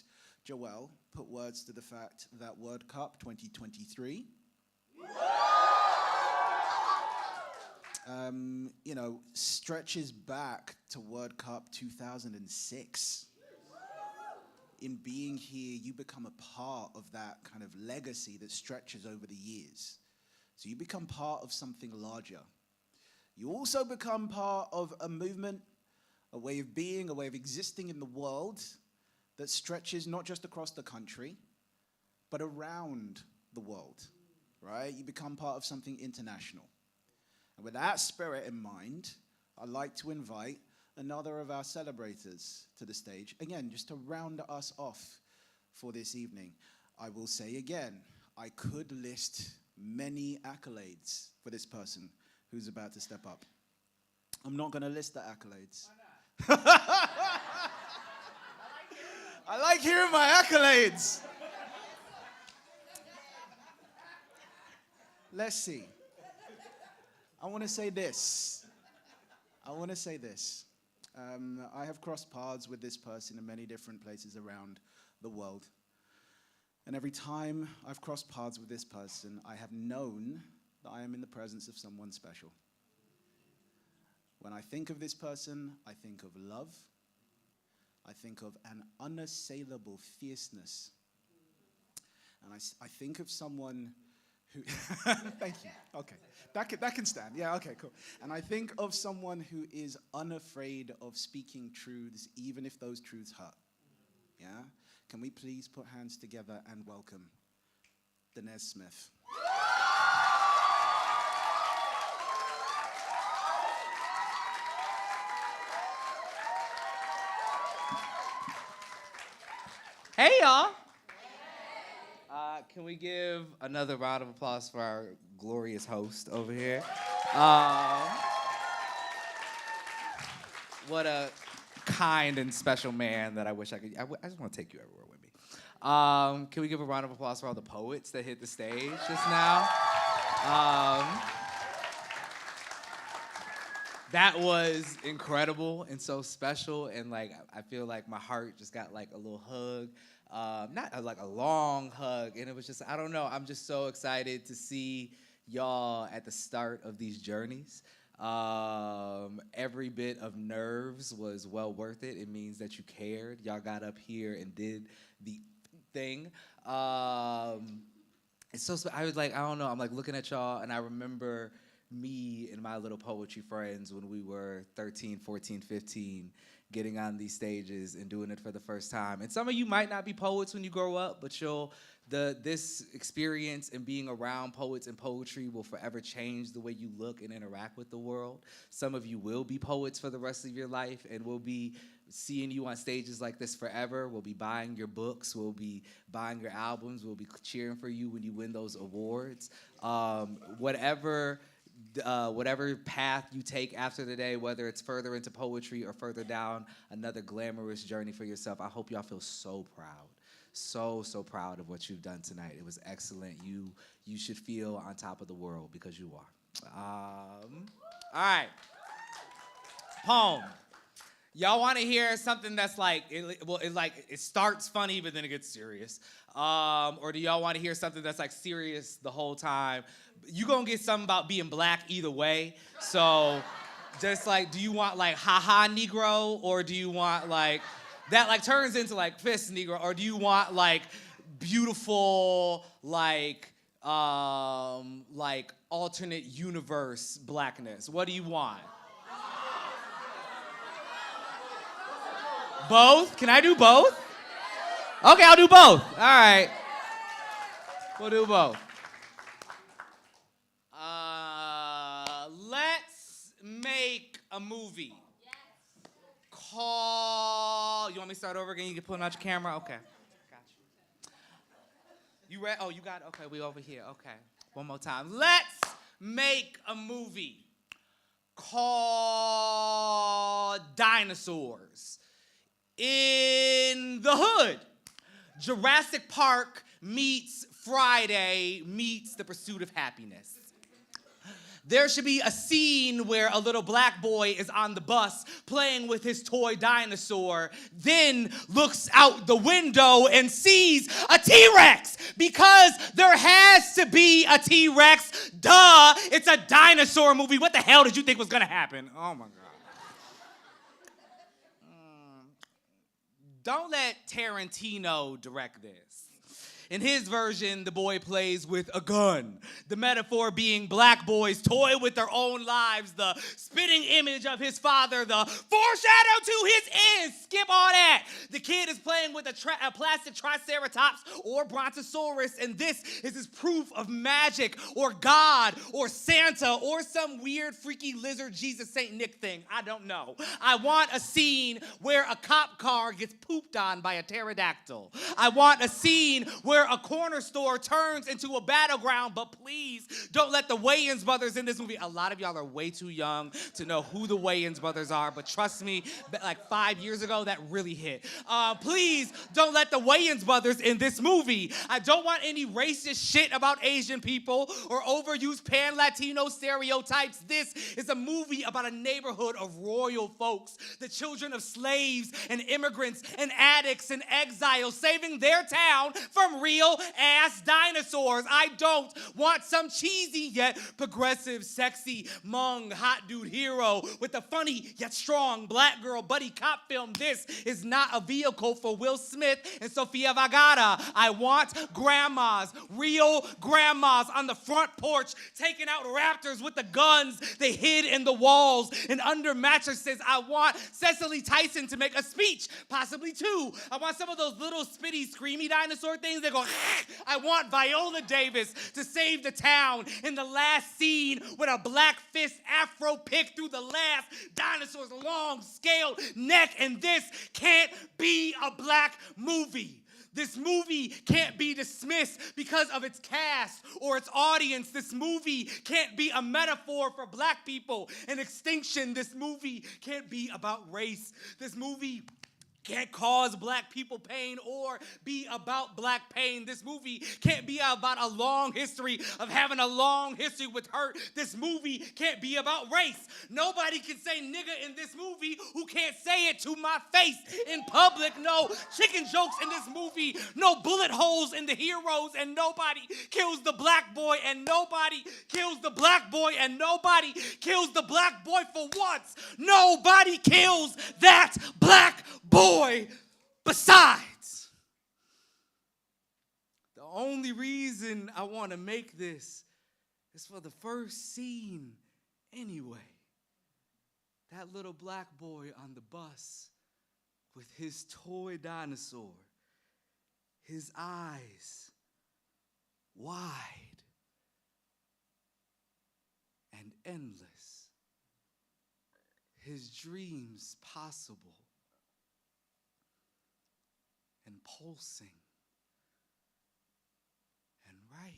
Joelle put words to the fact that WORDCUP 2023 stretches back to WORDCUP 2006. In being here, you become a part of that kind of legacy that stretches over the years. So you become part of something larger. You also become part of a movement, a way of being, a way of existing in the world that stretches not just across the country, but around the world, right? You become part of something international. And with that spirit in mind, I'd like to invite another of our celebrators to the stage. Again, just to round us off for this evening. I will say again, I could list many accolades for this person who's about to step up. I'm not going to list the accolades. I like hearing my accolades. Let's see. I want to say this. I have crossed paths with this person in many different places around the world. And every time I've crossed paths with this person, I have known that I am in the presence of someone special. When I think of this person, I think of love. I think of an unassailable fierceness. And I think of someone who... Thank you. Okay. That can stand. Yeah, okay, cool. And I think of someone who is unafraid of speaking truths, even if those truths hurt. Yeah? Can we please put hands together and welcome Denise Smith. Hey, y'all. Can we give another round of applause for our glorious host over here? What a kind and special man that I wish I could. I just want to take you everywhere with me. Can we give a round of applause for all the poets that hit the stage just now? That was incredible and so special, and like I feel like my heart just got like a little hug. Not like a long hug, and it was just, I don't know, I'm just so excited to see y'all at the start of these journeys. Every bit of nerves was well worth it. It means that you cared. Y'all got up here and did the thing. It's so, I was like, I don't know, I'm like looking at y'all, and I remember me and my little poetry friends when we were 13, 14, 15, getting on these stages and doing it for the first time. And some of you might not be poets when you grow up, but this experience and being around poets and poetry will forever change the way you look and interact with the world. Some of you will be poets for the rest of your life, and we'll be seeing you on stages like this forever. We'll be buying your books, we'll be buying your albums, we'll be cheering for you when you win those awards. Whatever path you take after the day, whether it's further into poetry or further down another glamorous journey for yourself, I hope y'all feel so proud. so proud of what you've done tonight. It was excellent. You should feel on top of the world because you are. All right. Poem. Y'all want to hear something that's like, it starts funny, but then it gets serious? Or do y'all want to hear something that's like serious the whole time? You gonna get something about being black either way. So just like, do you want like haha Negro, or do you want like, that like turns into like fist Negro, or do you want like beautiful, like alternate universe blackness? What do you want? Both? Can I do both? Okay, I'll do both. All right. We'll do both. Let's make a movie. Call. You want me to start over again? You can pull out your camera? Okay. Got you. You ready? Oh, you got it? Okay, we over here. Okay. One more time. Let's make a movie called Dinosaurs. In the hood, Jurassic Park meets Friday meets The Pursuit of Happiness. There should be a scene where a little black boy is on the bus playing with his toy dinosaur, then looks out the window and sees a T-Rex, because there has to be a T-Rex. Duh, it's a dinosaur movie. What the hell did you think was gonna happen? Oh my God. Don't let Tarantino direct this. In his version, the boy plays with a gun. The metaphor being black boys toy with their own lives, the spitting image of his father, the foreshadow to his end. Skip all that. The kid is playing with a plastic triceratops or brontosaurus, and this is his proof of magic or God or Santa or some weird freaky lizard Jesus Saint Nick thing. I don't know. I want a scene where a cop car gets pooped on by a pterodactyl. I want a scene where a corner store turns into a battleground, but please don't let the Wayans brothers in this movie. A lot of y'all are way too young to know who the Wayans brothers are, but trust me, like 5 years ago, that really hit. Please don't let the Wayans brothers in this movie. I don't want any racist shit about Asian people or overused pan-Latino stereotypes. This is a movie about a neighborhood of royal folks, the children of slaves and immigrants and addicts and exiles, saving their town from real-ass dinosaurs. I don't want some cheesy yet progressive, sexy, Hmong, hot dude hero with a funny yet strong black girl buddy cop film. This is not a vehicle for Will Smith and Sofia Vergara. I want grandmas, real grandmas on the front porch taking out raptors with the guns they hid in the walls and under mattresses. I want Cecily Tyson to make a speech, possibly two. I want some of those little spitty, screamy dinosaur things that go, I want Viola Davis to save the town in the last scene with a black fist afro pick through the last dinosaur's long scaled neck. And this can't be a black movie. This movie can't be dismissed because of its cast or its audience. This movie can't be a metaphor for black people and extinction. This movie can't be about race. This movie can't cause black people pain or be about black pain. This movie can't be about a long history of having a long history with hurt. This movie can't be about race. Nobody can say nigga in this movie who can't say it to my face in public. No chicken jokes in this movie. No bullet holes in the heroes, and nobody kills the black boy, and nobody kills the black boy, and nobody kills the black boy for once. Nobody kills that black boy. Besides, the only reason I want to make this is for the first scene anyway. That little black boy on the bus with his toy dinosaur, his eyes wide and endless, his dreams possible and pulsing and right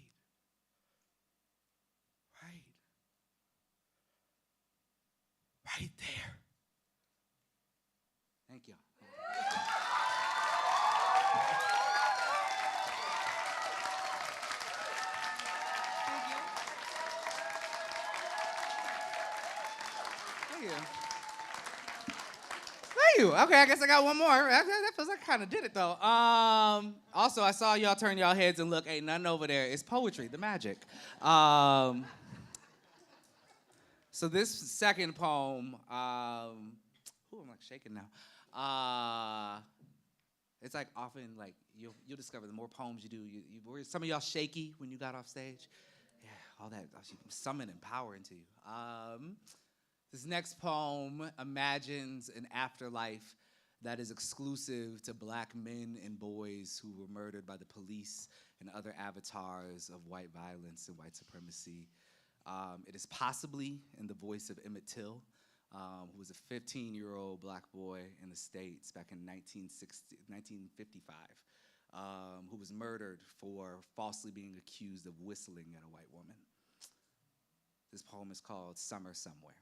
there. Thank you. Thank you. Thank you. Okay, I guess I got one more. That feels like I kind of did it, though. Also, I saw y'all turn y'all heads and look. Ain't nothing over there. It's poetry, the magic. So this second poem, I'm like shaking now. It's like often like you'll discover the more poems you do, were some of y'all shaky when you got off stage? Yeah, all that summon and power into you. This next poem imagines an afterlife that is exclusive to black men and boys who were murdered by the police and other avatars of white violence and white supremacy. It is possibly in the voice of Emmett Till, who was a 15-year-old black boy in the States back in 1955, who was murdered for falsely being accused of whistling at a white woman. This poem is called Summer Somewhere.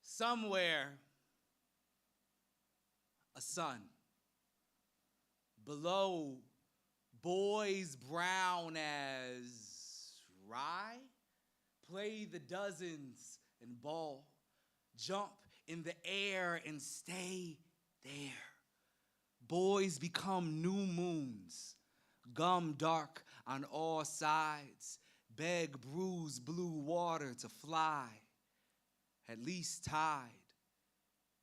Somewhere, a sun. Below, boys brown as rye play the dozens and ball, jump in the air and stay there. Boys become new moons, gum dark on all sides, beg bruise blue water to fly. At least tide,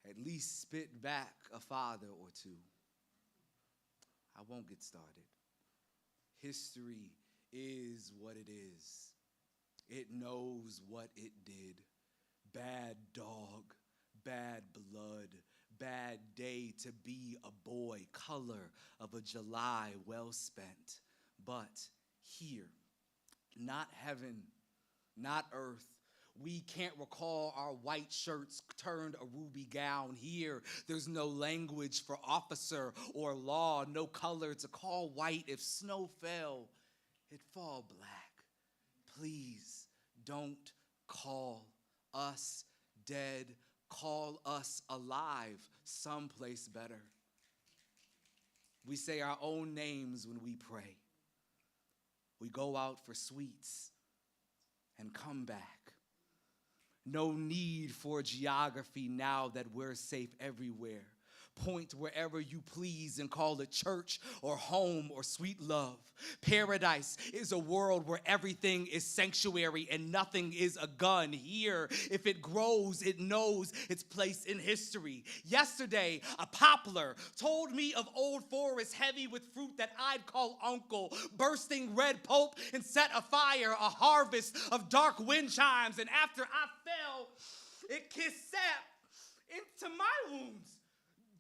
at least spit back a father or two. I won't get started. History is what it is. It knows what it did. Bad dog, bad blood, bad day to be a boy, color of a July well spent. But here, not heaven, not earth, we can't recall our white shirts turned a ruby gown. Here, there's no language for officer or law, no color to call white. If snow fell, it'd fall black. Please don't call us dead. Call us alive, someplace better. We say our own names when we pray. We go out for sweets and come back. No need for geography now that we're safe everywhere. Point wherever you please and call it church or home or sweet love. Paradise is a world where everything is sanctuary and nothing is a gun. Here, if it grows, it knows its place in history. Yesterday, a poplar told me of old forests heavy with fruit that I'd call uncle, bursting red pulp and set afire, a harvest of dark wind chimes. And after I fell, it kissed sap into my wounds.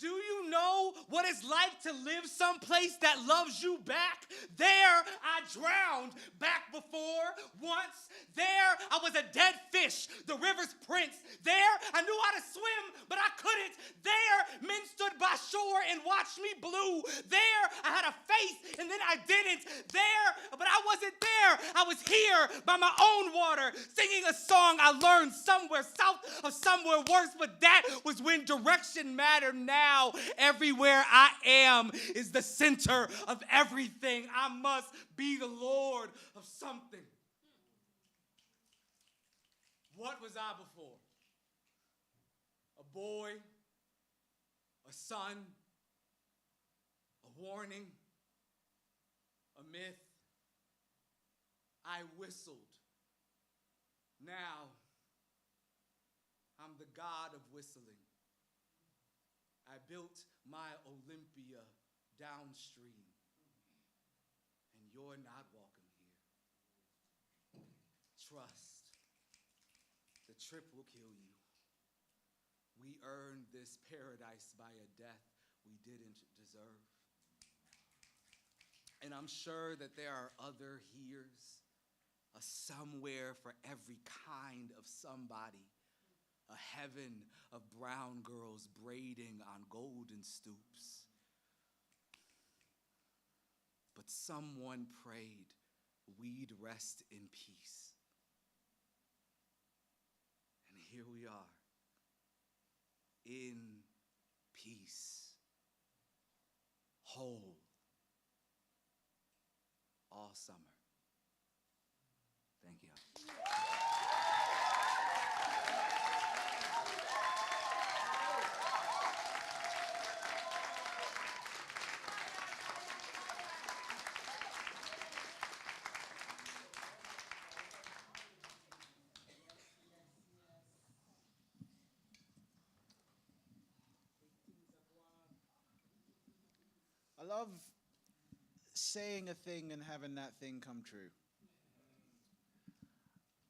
Do you know what it's like to live someplace that loves you back? There, I drowned back before once. There, I was a dead fish, the river's prince. There, I knew how to swim, but I couldn't. There, men stood by shore and watched me blue. There, I had a face, and then I didn't. There, but I wasn't there. I was here by my own water, singing a song I learned somewhere south of somewhere worse, but that was when direction mattered. Now, everywhere I am is the center of everything. I must be the Lord of something. What was I before? A boy, a son, a warning, a myth. I whistled. Now, I'm the god of whistling. I built my Olympia downstream, and you're not welcome here. Trust, the trip will kill you. We earned this paradise by a death we didn't deserve. And I'm sure that there are other heres, a somewhere for every kind of somebody. A heaven of brown girls braiding on golden stoops. But someone prayed we'd rest in peace. And here we are, in peace, whole, all summer. Thank you. love saying a thing and having that thing come true.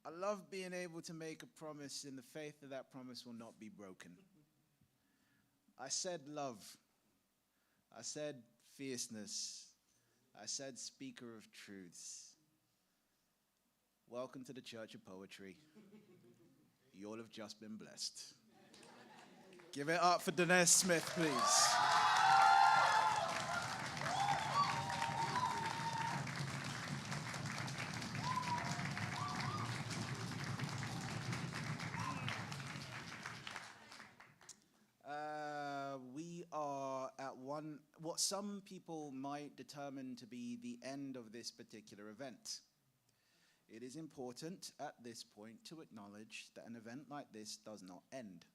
I love being able to make a promise in the faith that that promise will not be broken. I said love. I said fierceness. I said speaker of truths. Welcome to the Church of Poetry. You all have just been blessed. Give it up for Denise Smith, please. We are at what some people might determine to be the end of this particular event. It is important at this point to acknowledge that an event like this does not end.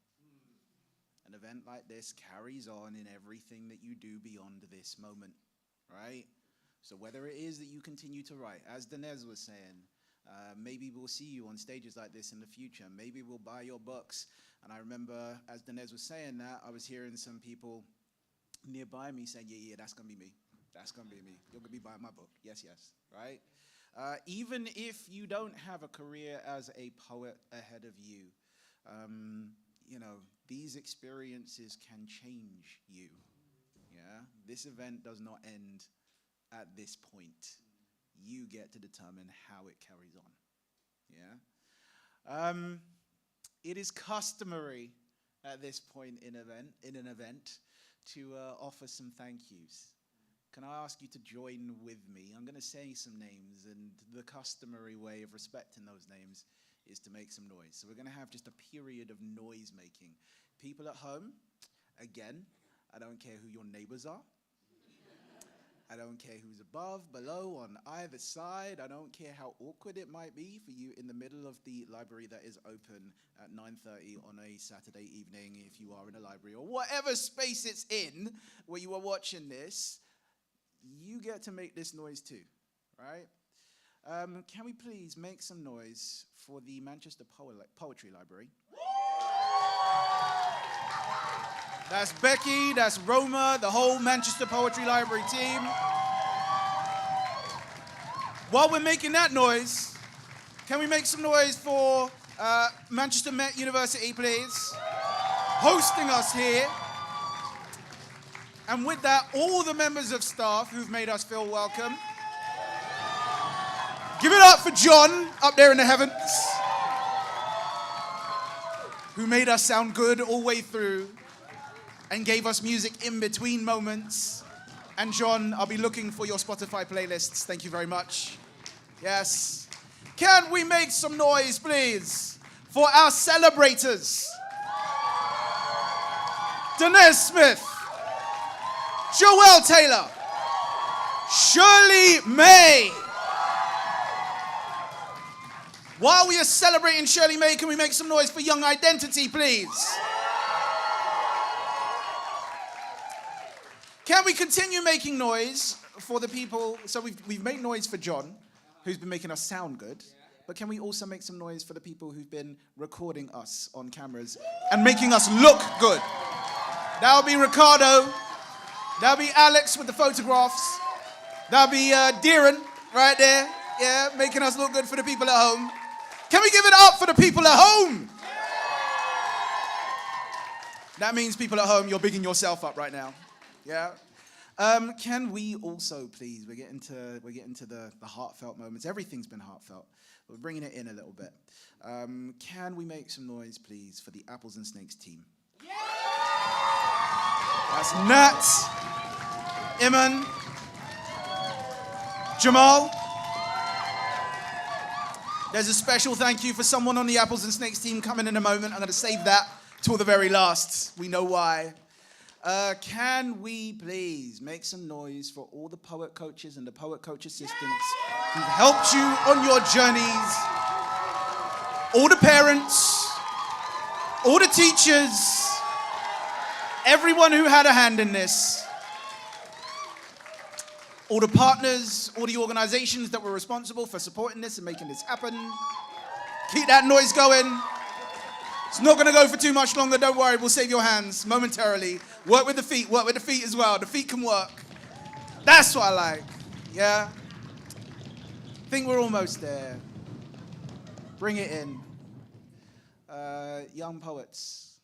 An event like this carries on in everything that you do beyond this moment, right? So whether it is that you continue to write, as Denise was saying, maybe we'll see you on stages like this in the future. Maybe we'll buy your books. And I remember, as Denise was saying that, I was hearing some people nearby me saying, yeah, that's going to be me. That's going to be me. You're going to be buying my book. Yes, right? Even if you don't have a career as a poet ahead of you, these experiences can change you. Yeah, this event does not end at this point. You get to determine how it carries on. Yeah. It is customary at this point in an event to offer some thank yous. Can I ask you to join with me? I'm going to say some names, and the customary way of respecting those names is to make some noise. So we're going to have just a period of noise making. People at home, again, I don't care who your neighbors are. I don't care who's above, below, on either side. I don't care how awkward it might be for you in the middle of the library that is open at 9:30 on a Saturday evening if you are in a library, or whatever space it's in where you are watching this. You get to make this noise too, right? Can we please make some noise for the Manchester Poetry Library? That's Becky, that's Roma, the whole Manchester Poetry Library team. While we're making that noise, can we make some noise for Manchester Met University, please? Hosting us here. And with that, all the members of staff who've made us feel welcome. Give it up for John, up there in the heavens, who made us sound good all the way through and gave us music in between moments. And John, I'll be looking for your Spotify playlists. Thank you very much. Yes. Can we make some noise, please, for our celebrators? Denise Smith, Joelle Taylor, Shirley May. While we are celebrating Shirley May, can we make some noise for Young Identity, please? Can we continue making noise for the people? So we've made noise for John, who's been making us sound good. But can we also make some noise for the people who've been recording us on cameras and making us look good? That'll be Ricardo. That'll be Alex with the photographs. That'll be Deeren right there. Yeah, making us look good for the people at home. Can we give it up for the people at home? That means people at home, you're bigging yourself up right now. Yeah. Can we also, please, we're getting to the heartfelt moments. Everything's been heartfelt. We're bringing it in a little bit. Can we make some noise, please, for the Apples and Snakes team? Yeah! That's Nat, Iman, Jamal. There's a special thank you for someone on the Apples and Snakes team coming in a moment. I'm going to save that till the very last. We know why. Can we please make some noise for all the poet coaches and the poet coach assistants who've helped you on your journeys, all the parents, all the teachers, everyone who had a hand in this, all the partners, all the organizations that were responsible for supporting this and making this happen. Keep that noise going. It's not going to go for too much longer, don't worry, we'll save your hands momentarily. Work with the feet as well. The feet can work. That's what I like. Yeah? Think we're almost there. Bring it in. Young poets,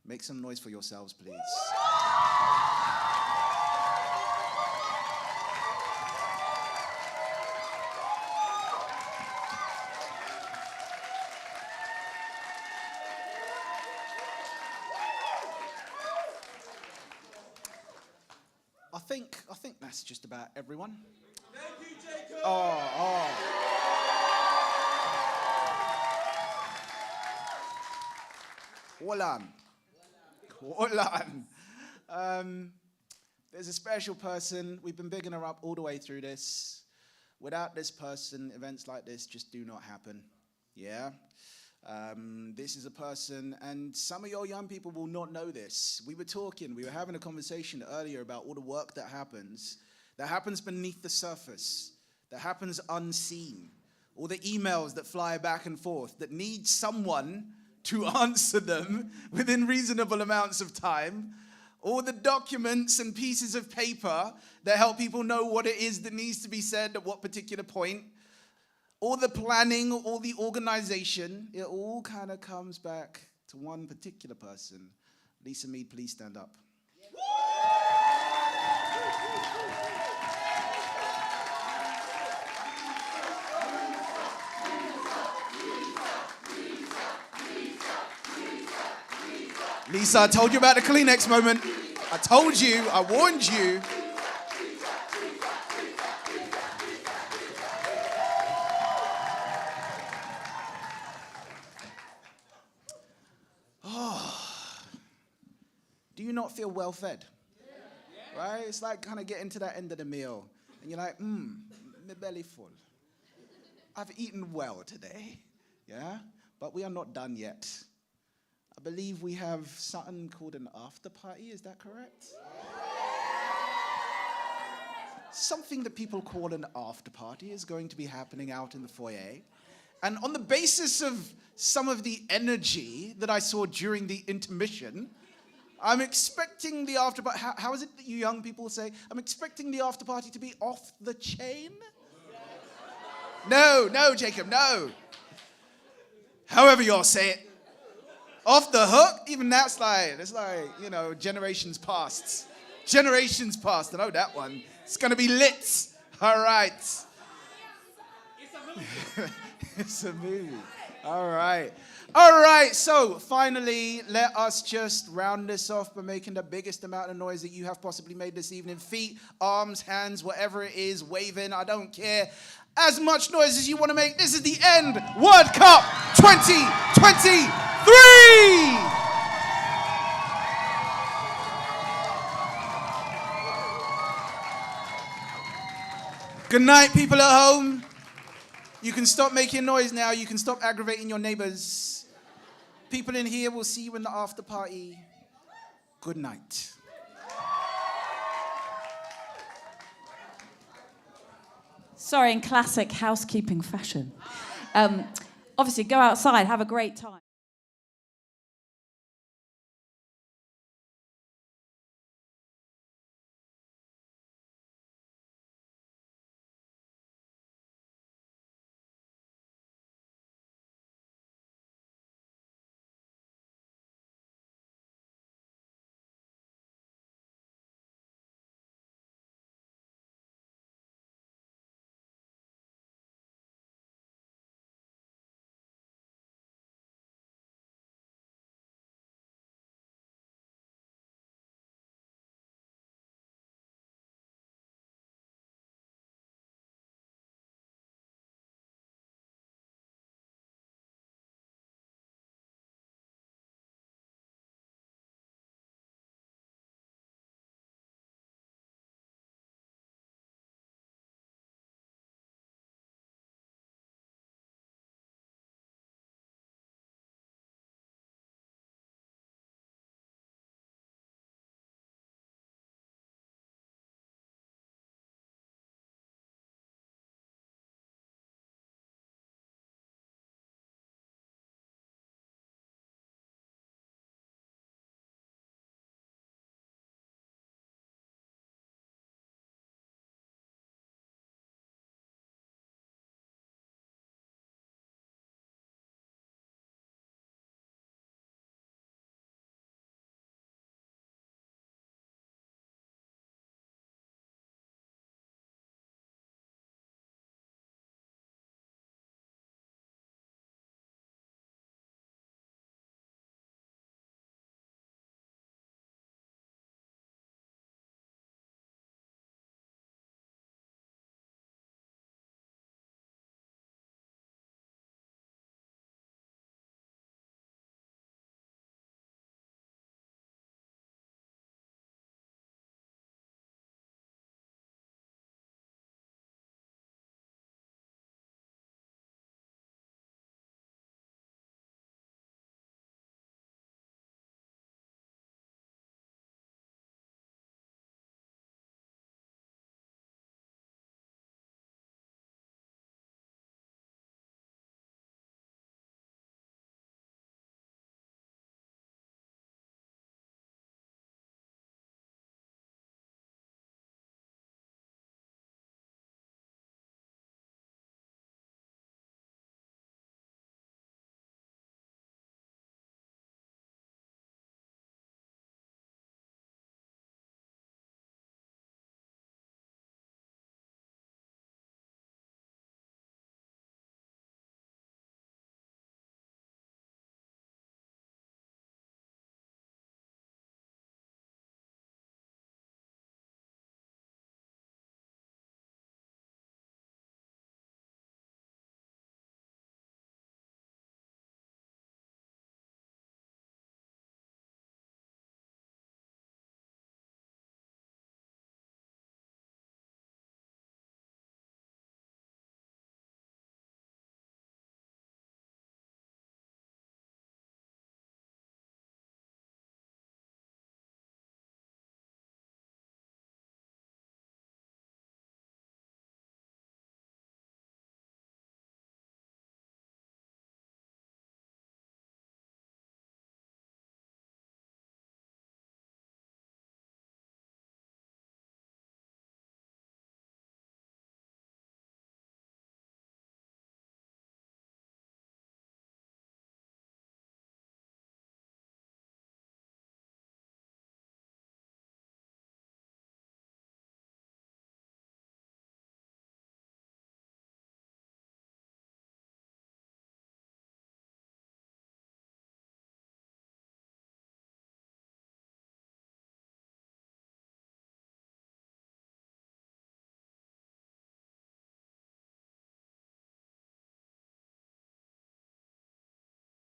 make some noise for yourselves, please. I think that's just about everyone. Thank you, Jacob. Oh. Hold on. There's a special person. We've been bigging her up all the way through this. Without this person, events like this just do not happen. Yeah? This is a person, and some of your young people will not know this. We were having a conversation earlier about all the work that happens beneath the surface, that happens unseen, all the emails that fly back and forth, that need someone to answer them within reasonable amounts of time, all the documents and pieces of paper that help people know what it is that needs to be said at what particular point, all the planning, all the organization, it all kind of comes back to one particular person. Lisa Mead, please stand up. Lisa, I told you about the Kleenex moment. I told you, I warned you. Do you not feel well fed? Right? It's like kind of getting to that end of the meal. And you're like, my belly full. I've eaten well today. Yeah? But we are not done yet. I believe we have something called an after party. Is that correct? Something that people call an after party is going to be happening out in the foyer. And on the basis of some of the energy that I saw during the intermission, I'm expecting the after party. How is it that you young people say? I'm expecting the after party to be off the chain? No, Jacob, no. However y'all say it. Off the hook? Even that's it's like, generations past. Generations past. I know that one. It's going to be lit. All right. It's a movie. All right. All right. So finally, let us just round this off by making the biggest amount of noise that you have possibly made this evening. Feet, arms, hands, whatever it is, waving. I don't care. As much noise as you want to make. This is the end. World Cup 2023. Good night, people at home. You can stop making noise now. You can stop aggravating your neighbors. People in here, will see you in the after party. Good night. Sorry, in classic housekeeping fashion. Obviously, go outside, have a great time.